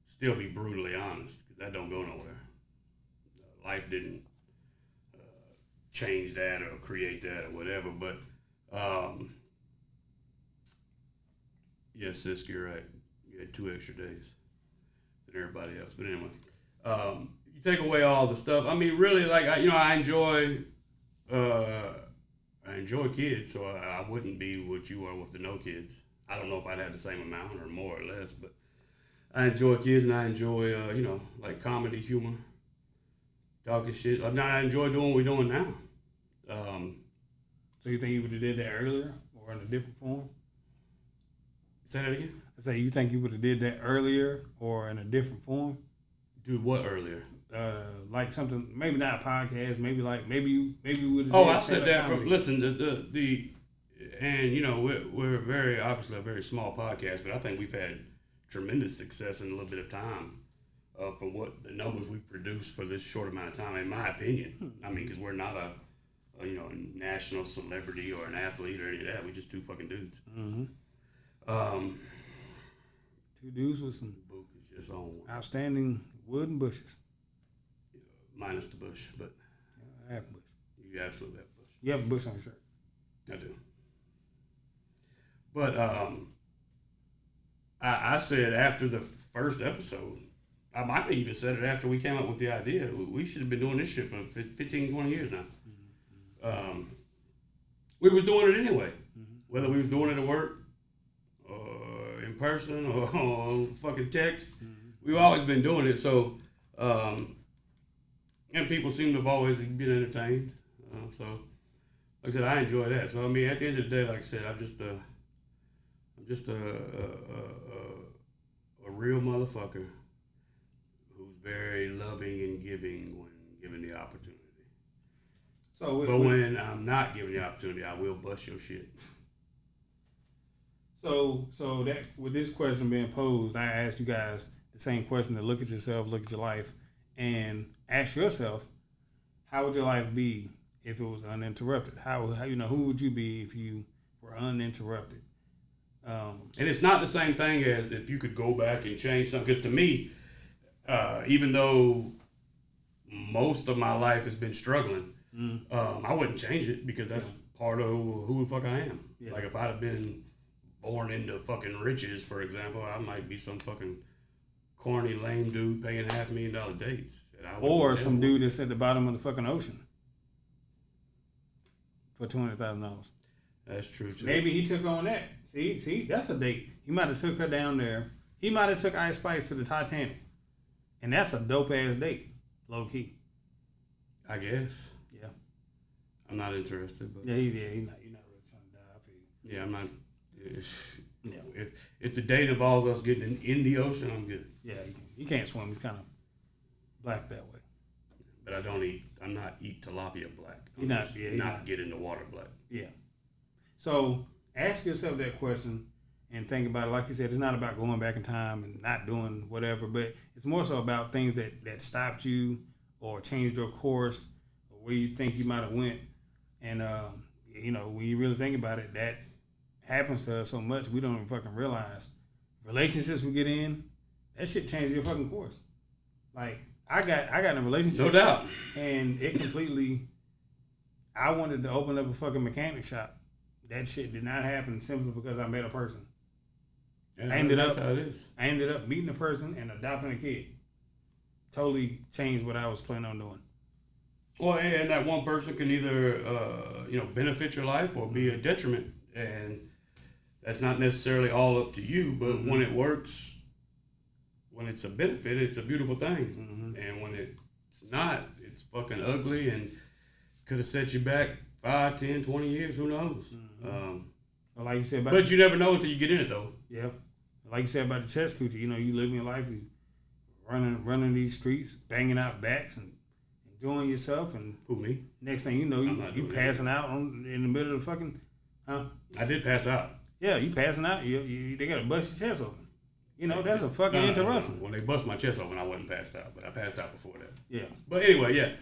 still be brutally honest, because that don't go nowhere. Life didn't change that or create that or whatever. But yes, sis, you're right. You had 2 extra days than everybody else. But anyway, you take away all the stuff. I mean, really, like I enjoy kids, so I wouldn't be what you are with the no kids. I don't know if I'd have the same amount or more or less, but I enjoy kids, and I enjoy, like comedy, humor, talking shit. I enjoy doing what we're doing now. So you think you would have did that earlier or in a different form? Say that again? I say you think you would have did that earlier or in a different form? Do what earlier? Like something, maybe not a podcast, maybe you would have. Oh, I said that from, listen, we're very, obviously a very small podcast, but I think we've had tremendous success in a little bit of time from what the numbers we've produced for this short amount of time, in my opinion. I mean, because we're not a national celebrity or an athlete or any of that. We're just 2 fucking dudes. Mm-hmm. 2 dudes with some book is just on outstanding wood and bushes. Minus the bush, but I have bush. You absolutely have bush. You have a bush on your shirt. I do. But I said after the first episode, I might have even said it after we came up with the idea. We should have been doing this shit for 15, 20 years now. Mm-hmm. We was doing it anyway. Mm-hmm. Whether we was doing it at work or in person or on fucking text, we've always been doing it. So, and people seem to have always been entertained. So, like I said, I enjoy that. So, I mean, at the end of the day, like I said, I'm just a real motherfucker who's very loving and giving when given the opportunity. But when I'm not given the opportunity, I will bust your shit. So that with this question being posed, I asked you guys the same question: to look at yourself, look at your life, and ask yourself, how would your life be if it was uninterrupted? How who would you be if you were uninterrupted? And it's not the same thing as if you could go back and change something. Because to me, even though most of my life has been struggling, I wouldn't change it because that's part of who the fuck I am. Yeah. Like if I'd have been born into fucking riches, for example, I might be some fucking corny, lame dude paying $500,000 dates. Or some dude that's at the bottom of the fucking ocean for $200,000. That's true too. Maybe he took on that. See, that's a date. He might have took her down there. He might have took Ice Spice to the Titanic, and that's a dope ass date, low key. I guess. Yeah. I'm not interested, but you're not really trying to die. I feel you. Yeah, I'm not. If the date involves us getting in the ocean, I'm good. Yeah, he can't swim. He's kind of black that way. But I'm not eat tilapia black. He's not get in the water black. Yeah. So ask yourself that question and think about it. Like you said, it's not about going back in time and not doing whatever, but it's more so about things that stopped you or changed your course or where you think you might have went. And, when you really think about it, that happens to us so much we don't even fucking realize. Relationships we get in, that shit changes your fucking course. Like, I got in a relationship. No doubt. And it completely, I wanted to open up a fucking mechanic shop. That shit did not happen simply because I met a person. Yeah, that's how it is. I ended up meeting a person and adopting a kid. Totally changed what I was planning on doing. Well, and that one person can either, benefit your life or be a detriment. And that's not necessarily all up to you, but when it works, when it's a benefit, it's a beautiful thing. Mm-hmm. And when it It's not. It's fucking ugly and could have set you back 5, 10, 20 years. Who knows? Well, like you said about but you never know until you get in it, though. Yeah. Like you said about the chess coochie, you know, you living your life, you running these streets, banging out backs and enjoying yourself, and who, me? Next thing you know, you passing out in the middle of the fucking, huh? I did pass out. Yeah, you passing out. They gotta bust your chest open. You know, that's a fucking interruption. When they bust my chest open, I wasn't passed out, but I passed out before that. Yeah. But anyway, yeah,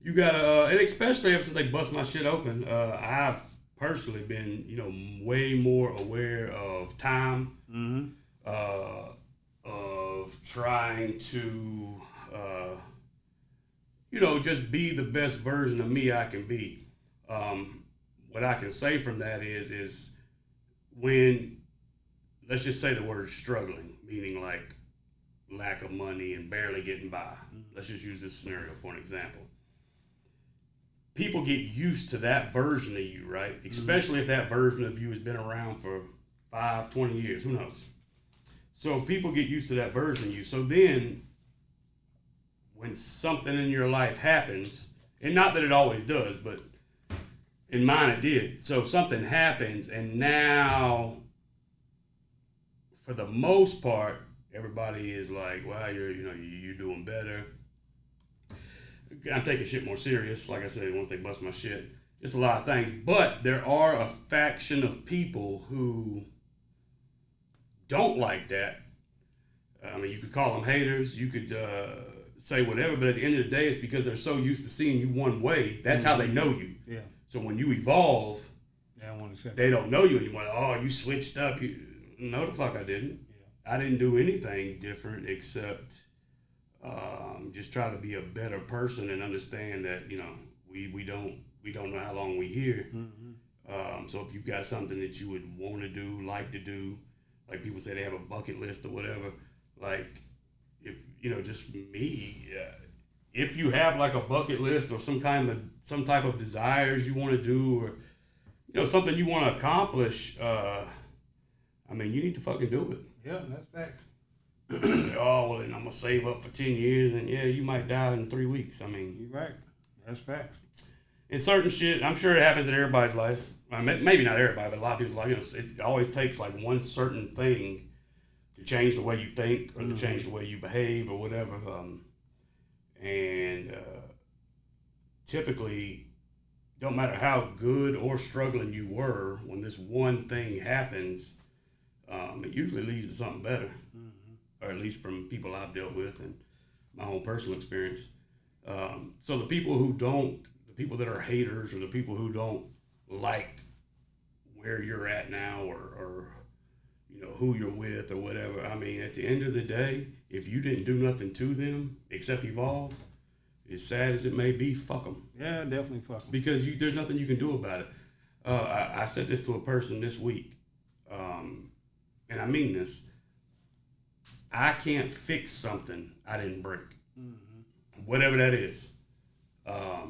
you gotta, and especially ever since they bust my shit open, I've personally been, you know, way more aware of time, of trying to, you know, just be the best version of me I can be. What I can say from that is when, let's just say the word struggling, meaning like lack of money and barely getting by. Let's just use this scenario for an example. People get used to that version of you, right? Especially if that version of you has been around for 5, 20 years, who knows? So people get used to that version of you. So then when something in your life happens, and not that it always does, but in mine it did. So something happens, and now, for the most part, everybody is like, "Wow, you're doing better." I'm taking shit more serious, like I said, once they bust my shit. Just a lot of things. But there are a faction of people who don't like that. I mean, you could call them haters. You could say whatever, but at the end of the day, it's because they're so used to seeing you one way. That's how they know you. Yeah. So when you evolve, they don't know you anymore. Oh, you switched up. No, the fuck I didn't. Yeah. I didn't do anything different except just try to be a better person and understand that, you know, we don't know how long we're here. So if you've got something that you would want to do, like to do, like people say they have a bucket list or whatever, like if, you know, just me, if you have like a bucket list or some type of desires you want to do, or, you know, something you want to accomplish, I mean, you need to fucking do it. Yeah, that's facts. Say, oh, well, then I'm going to save up for 10 years, and yeah, you might die in 3 weeks. I mean, you're right. That's facts. And certain shit, I'm sure it happens in everybody's life. Maybe not everybody, but a lot of people's life. You know, it always takes like one certain thing to change the way you think or to change the way you behave or whatever. And typically, don't matter how good or struggling you were, when this one thing happens, it usually leads to something better. Or at least from people I've dealt with and my own personal experience. So the people that are haters, or the people who don't like where you're at now, or you know, who you're with or whatever, I mean, at the end of the day, if you didn't do nothing to them except evolve, as sad as it may be, fuck them. Yeah, definitely fuck them. Because there's nothing you can do about it. I said this to a person this week, and I mean this. I can't fix something I didn't break, whatever that is. I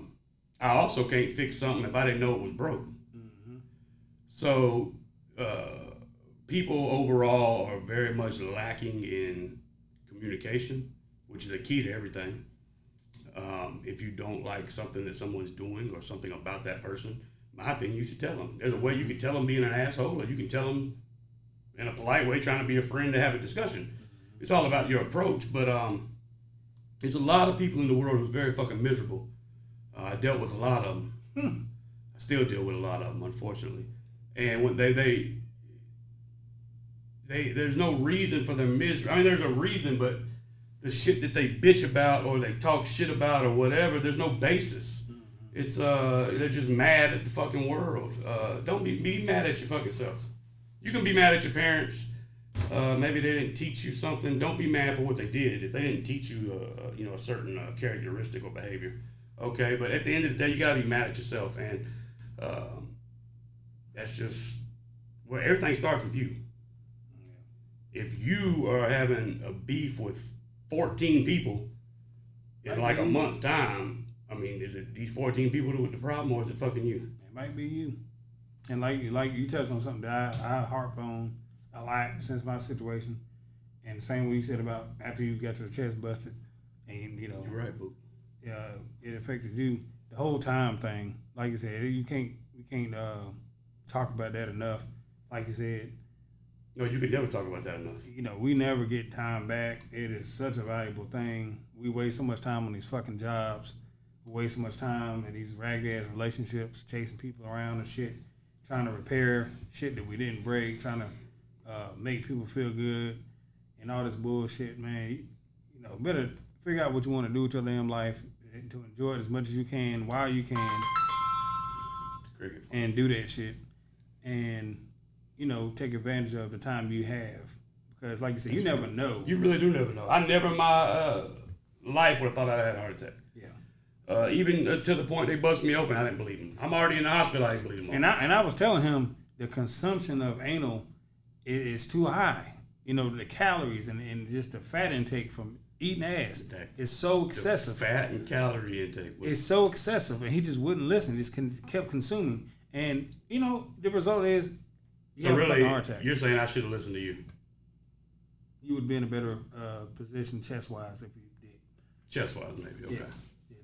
also can't fix something if I didn't know it was broke. So people overall are very much lacking in communication, which is a key to everything. If you don't like something that someone's doing or something about that person, in my opinion, you should tell them. There's a way you can tell them being an asshole, or you can tell them in a polite way, trying to be a friend to have a discussion. It's all about your approach, but there's a lot of people in the world who's very fucking miserable. I dealt with a lot of them. I still deal with a lot of them, unfortunately. And when there's no reason for their misery. I mean, there's a reason, but the shit that they bitch about or they talk shit about or whatever, there's no basis. It's they're just mad at the fucking world. Don't be mad at your fucking self. You can be mad at your parents. Maybe they didn't teach you something. Don't be mad for what they did. If they didn't teach you, a certain characteristic or behavior, okay. But at the end of the day, you gotta be mad at yourself, and that's just where everything starts with you. If you are having a beef with 14 people in like a month's time, I mean, is it these 14 people with the problem, or is it fucking you? It might be you. And like you touched on something that I harp on a lot since my situation, and the same way you said about after you got your chest busted, and you know, you're right, boo. it affected you. The whole time thing, like you said, you can't talk about that enough. Like you said, No, you could never talk about that enough. we never get time back. It is such a valuable thing. We waste so much time on these fucking jobs. We waste so much time in these ragged ass relationships, chasing people around and shit, trying to repair shit that we didn't break, trying to make people feel good, and all this bullshit, man. Better figure out what you want to do with your damn life and to enjoy it as much as you can while you can, and do that shit, and take advantage of the time you have, because like you said, you never know. You really do never know. I never in my life would have thought I had a heart attack. Yeah. Even to the point they bust me open, I didn't believe them. I'm already in the hospital. I didn't believe them. And I was telling him the consumption of anal is too high. The calories and just the fat intake from eating ass is so excessive. The fat and calorie intake. It's so excessive, and he just wouldn't listen. Just kept consuming, and the result is you have a fucking heart attack. You're saying I should have listened to you. You would be in a better position chest wise if you did. Chest wise, maybe. Okay. Yeah.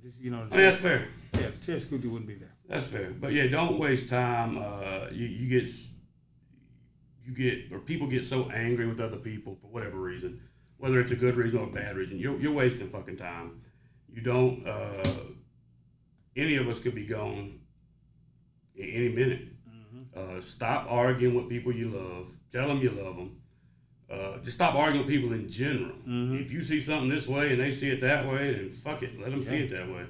Just that's fair. Yeah, the chest scooter wouldn't be there. That's fair, but yeah, don't waste time. You get or people get so angry with other people for whatever reason, whether it's a good reason or a bad reason. You're wasting fucking time. You don't. Any of us could be gone any minute. Stop arguing with people you love. Tell them you love them. Just stop arguing with people in general. If you see something this way and they see it that way, then fuck it. Let them see it that way.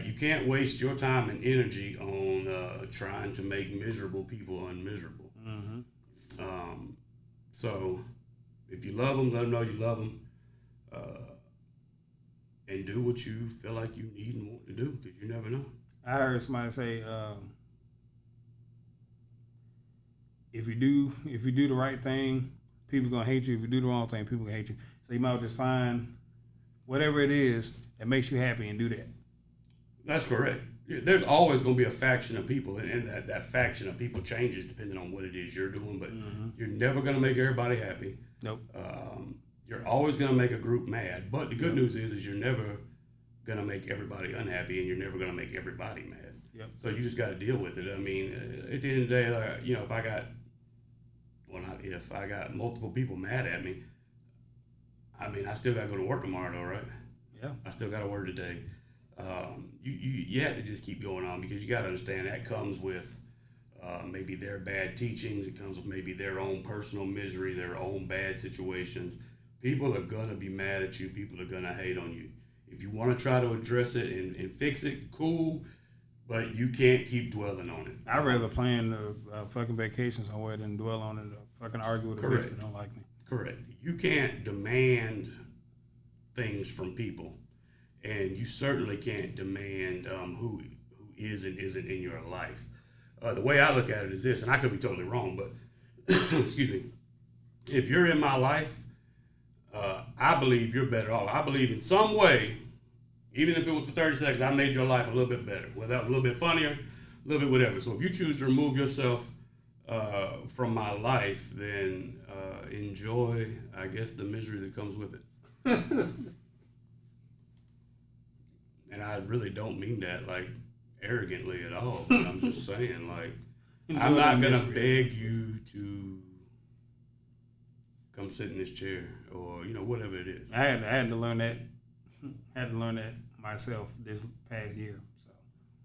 You can't waste your time and energy on trying to make miserable people unmiserable. So if you love them, let them know you love them. And do what you feel like you need and want to do, because you never know. I heard somebody say, if you do the right thing, people gonna hate you. If you do the wrong thing, people gonna hate you. So you might as well just find whatever it is that makes you happy and do that. That's correct. There's always going to be a faction of people, and that faction of people changes depending on what it is you're doing, but you're never going to make everybody happy. Nope. You're always going to make a group mad, but the good news is you're never going to make everybody unhappy, and you're never going to make everybody mad. Yep. So you just got to deal with it. I mean, at the end of the day, if I got, well, not if, I got multiple people mad at me, I mean, I still got to go to work tomorrow, though, right? Yeah. I still got to work today. You have to just keep going on, because you got to understand that comes with maybe their bad teachings. It comes with maybe their own personal misery, their own bad situations. People are going to be mad at you. People are going to hate on you. If you want to try to address it and fix it, cool, but you can't keep dwelling on it. I'd rather plan a fucking vacation somewhere than dwell on it or fucking argue with a bitch that don't like me. Correct. You can't demand things from people. And you certainly can't demand who is and isn't in your life. The way I look at it is this, and I could be totally wrong, but excuse me. If you're in my life, I believe you're better off. I believe in some way, even if it was for 30 seconds, I made your life a little bit better. Whether that was a little bit funnier, a little bit whatever. So if you choose to remove yourself from my life, then enjoy, I guess, the misery that comes with it. And I really don't mean that like arrogantly at all. But I'm just saying, like, I'm not gonna beg you to come sit in this chair or whatever it is. I had to learn that. I had to learn that myself this past year.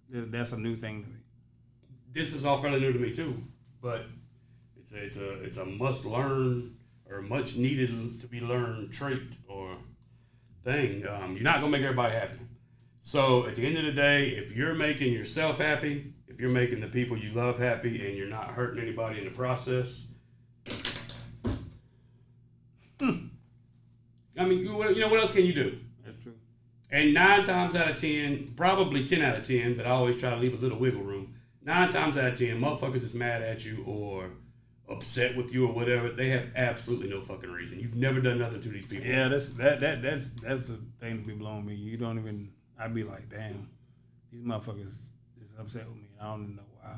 So that's a new thing to me. This is all fairly new to me too, but it's a must learn or much needed to be learned trait or thing. You're not gonna make everybody happy. So at the end of the day, if you're making yourself happy, if you're making the people you love happy, and you're not hurting anybody in the process, I mean, what else can you do? That's true. And 9 times out of 10, probably 10 out of 10, but I always try to leave a little wiggle room. 9 times out of 10, motherfuckers that's mad at you or upset with you or whatever, they have absolutely no fucking reason. You've never done nothing to these people. Yeah, that's the thing to be blowing me. You don't even. I'd be like, damn, these motherfuckers is upset with me, and I don't even know why.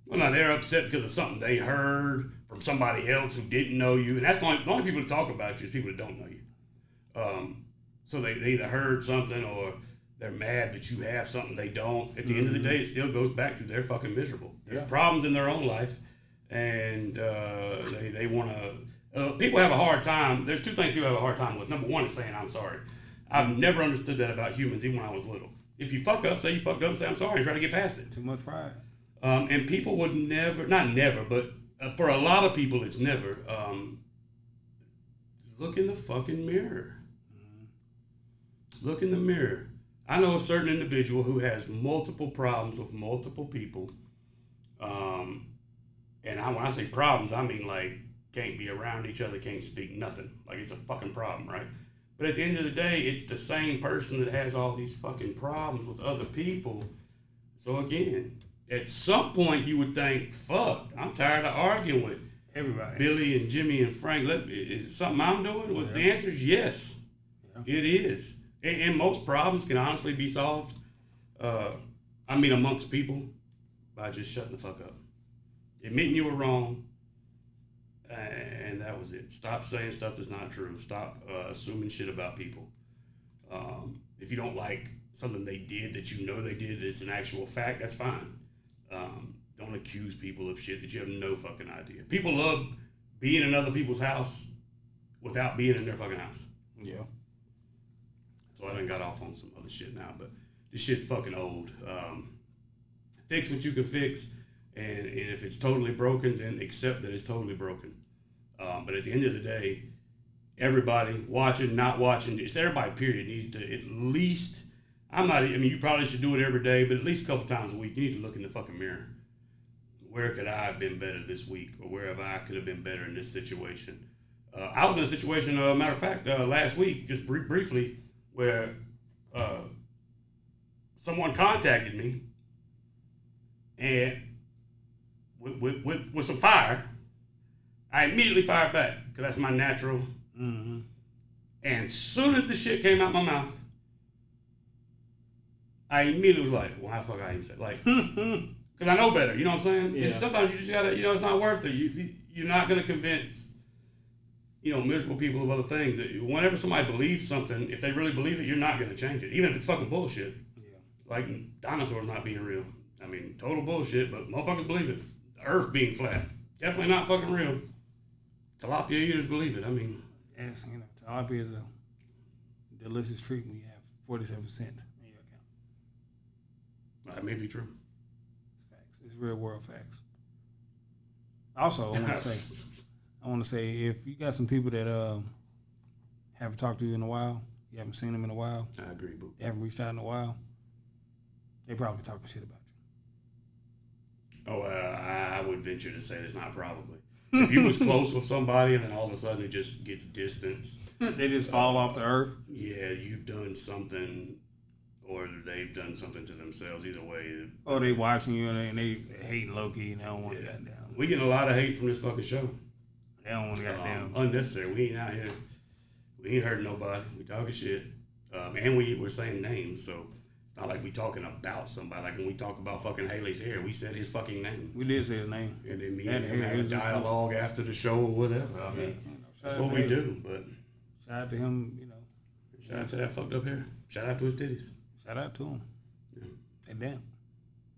Well, no, they're upset because of something they heard from somebody else who didn't know you, and that's the only people that talk about you is people that don't know you. So they either heard something or they're mad that you have something they don't. At the end of the day, it still goes back to they're fucking miserable. There's problems in their own life, and they want to. People have a hard time. There's two things people have a hard time with. Number one is saying I'm sorry. I've never understood that about humans, even when I was little. If you fuck up, say you fucked up and say I'm sorry and try to get past it. Too much pride. And people would never, not never, but for a lot of people, it's never. Look in the fucking mirror. Look in the mirror. I know a certain individual who has multiple problems with multiple people. And when I say problems, I mean like can't be around each other, can't speak, nothing. Like it's a fucking problem, right? But at the end of the day, it's the same person that has all these fucking problems with other people. So again, at some point you would think, fuck, I'm tired of arguing with everybody. Billy and Jimmy and Frank. Is it something I'm doing? Well, the answer is yes. Yeah. It is. And most problems can honestly be solved, amongst people, by just shutting the fuck up. Admitting you were wrong, and that was it. Stop saying stuff that's not true. Stop assuming shit about people. If you don't like something they did that you know they did, it's an actual fact, that's fine. Don't accuse people of shit that you have no fucking idea. People love being in other people's house without being in their fucking house. Yeah. So I done got off on some other shit now, but this shit's fucking old. Fix what you can fix, and if it's totally broken, then accept that it's totally broken. But at the end of the day, everybody watching, not watching, it's everybody, period, needs to at least, you probably should do it every day, but at least a couple times a week, you need to look in the fucking mirror. Where could I have been better this week? Or where have I could have been better in this situation? I was in a situation, matter of fact, last week, just briefly, where someone contacted me and with some fire. I immediately fired back because that's my natural. Mm-hmm. And as soon as the shit came out my mouth, I immediately was like, well, how the fuck I even say? Like, because I know better, you know what I'm saying? Yeah. Sometimes you just gotta, it's not worth it. You're not gonna convince, miserable people of other things. Whenever somebody believes something, if they really believe it, you're not gonna change it, even if it's fucking bullshit. Yeah. Like dinosaurs not being real. Total bullshit, but motherfuckers believe it. The Earth being flat, definitely not fucking real. Tilapia eaters believe it. Yes, tilapia is a delicious treat when you have 47 cents in your account. That may be true. It's facts. It's real world facts. Also, I want to say if you got some people that haven't talked to you in a while, you haven't seen them in a while. I agree, boo. They haven't reached out in a while. They probably talking shit about you. Oh, I would venture to say it's not probably. If you was close with somebody and then all of a sudden it just gets distance. They just fall off the earth. Yeah, you've done something or they've done something to themselves. Either way. Or they watching you and they hating low-key and they don't want to goddamn. We get a lot of hate from this fucking show. They don't want to goddamn. Unnecessary. We ain't out here. We ain't hurting nobody. We talking shit. And we're saying names, so it's not like we talking about somebody. Like when we talk about fucking Haley's hair, we said his fucking name. We did say his name. And then me and him had a dialogue after the show or whatever. That's what we do. But shout out to him, Shout out to that fucked up hair. Shout out to his titties. Shout out to him. Yeah. And them.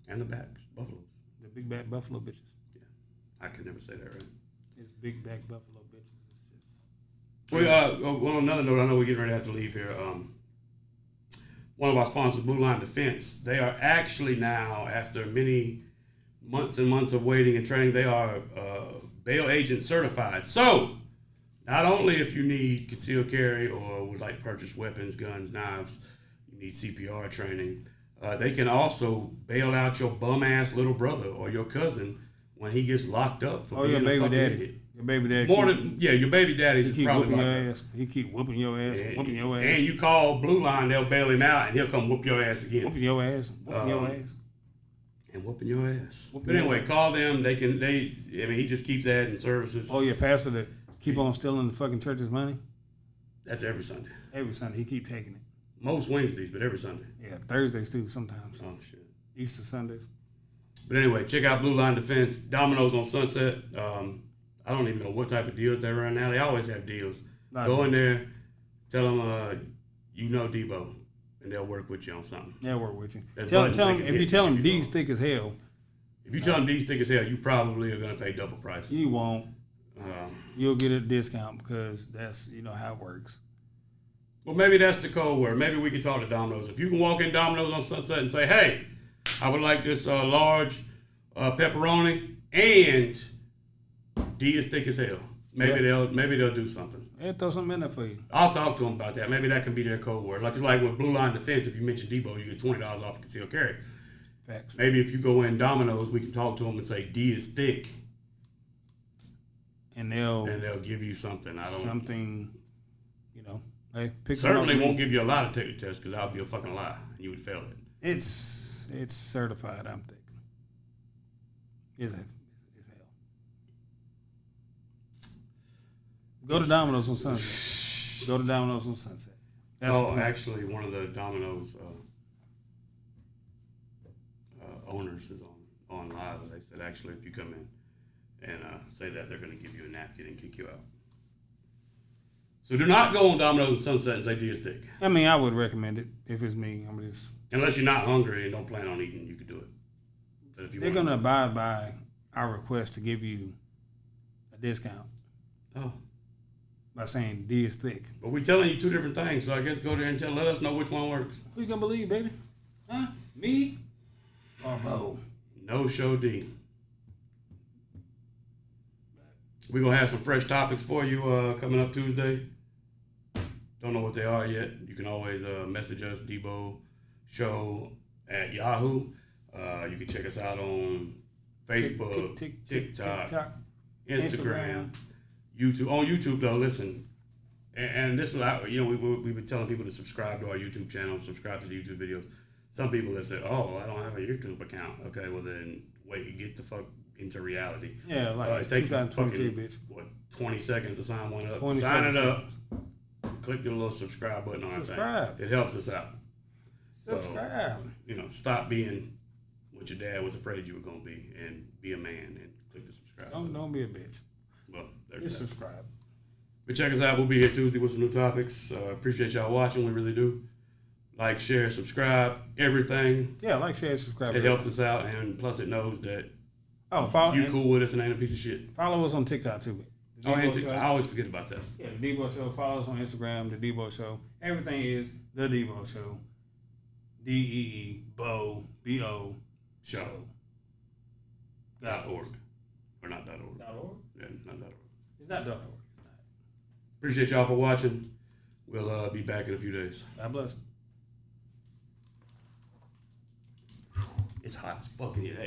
And the backs. Buffaloes. The big back buffalo bitches. Yeah. I could never say that right. It's big back buffalo bitches. It's just. On another note, I know we're getting ready to have to leave here. One of our sponsors, Blue Line Defense, they are actually now, after many months and months of waiting and training, they are bail agent certified. So, not only if you need concealed carry or would like to purchase weapons, guns, knives, you need CPR training, they can also bail out your bum-ass little brother or your cousin when he gets locked up. For your baby daddy. Idiot. Your baby daddy. Your baby daddy. He keep whooping your ass. He keep whooping your ass, whooping your ass. And you call Blue Line, they'll bail him out, and he'll come whoop your ass again. Whooping your ass, whooping your ass. And whooping your ass. But anyway, call them. He just keeps adding services. Oh, your pastor that keep on stealing the fucking church's money? That's every Sunday. Every Sunday. He keep taking it. Most Wednesdays, but every Sunday. Yeah, Thursdays too sometimes. Oh, shit. Easter Sundays. But anyway, check out Blue Line Defense. Domino's on Sunset. I don't even know what type of deals they run now. They always have deals. Go in there, tell them, Debo. and they'll work with you on something. They'll work with you. There's Tell buttons them they can if you hit tell to them get you D's going. thick as hell, If you tell them D's thick as hell, you probably are gonna pay double price. you won't. Um, You'll get a discount because that's how it works. Well, maybe that's the code word. Maybe we can talk to Domino's. If you can walk in Domino's on Sunset and say, "Hey, I would like this large pepperoni and D is thick as hell," maybe they'll do something. They'll throw something in there for you. I'll talk to them about that. Maybe that can be their code word. Like it's like with Blue Line Defense. If you mention Debo, you get $20 off concealed carry. Facts. Maybe if you go in Domino's, we can talk to them and say D is thick, And they'll give you something. I don't something. Hey, pick certainly one up. won't give you a lie detector test because that would be a fucking lie. You would fail it. It's certified. I'm thinking. It's hell. Go to Domino's on Sunset. Go to Domino's on Sunset. That's the point. Actually, one of the Domino's owners is on live. And they said actually, if you come in and say that, they're going to give you a napkin and kick you out. So do not go on Domino's and Sunset and say D is thick. I mean, I would recommend it if it's me. I'm just. Unless you're not hungry and don't plan on eating, you could do it. But if you They're want, gonna abide by our request to give you a discount by saying D is thick. but we're telling you two different things, so I guess go there and let us know which one works. Who you gonna believe, baby? Huh? Me or Bo? No show D. We're gonna have some fresh topics for you coming up Tuesday. Don't know what they are yet. You can always message us, Debo Show at Yahoo. You can check us out on Facebook, TikTok, Instagram, YouTube. On YouTube though, listen, and this was we've been telling people to subscribe to our YouTube channel, subscribe to the YouTube videos. Some people have said, "Oh, I don't have a YouTube account." Okay, well then wait, get the fuck into reality. Yeah, like It it's takes 2023, fucking, bitch. What 20 seconds to sign one up? 20 Sign it up. seconds. Click the little subscribe button on our Subscribe. thing. It helps us out. Subscribe. So, stop being what your dad was afraid you were gonna be, and be a man and click the subscribe. Don't be a bitch. Well, there's Just that. subscribe. But check us out. We'll be here Tuesday with some new topics. Appreciate y'all watching. We really do. Like, share, subscribe, everything. Yeah, like, share, subscribe. It helps us out, and plus it knows that Follow you cool with us and ain't a piece of shit. Follow us on TikTok too. I always forget about that. Yeah, the Debo Show. Follow us on Instagram, the Debo Show. Everything is the Debo Show. DEE Bo BO Show. .org. Or not .org. .org? Yeah, not .org. It's not .org. It's not. Appreciate y'all for watching. We'll be back in a few days. God bless. It's hot as fuck in here.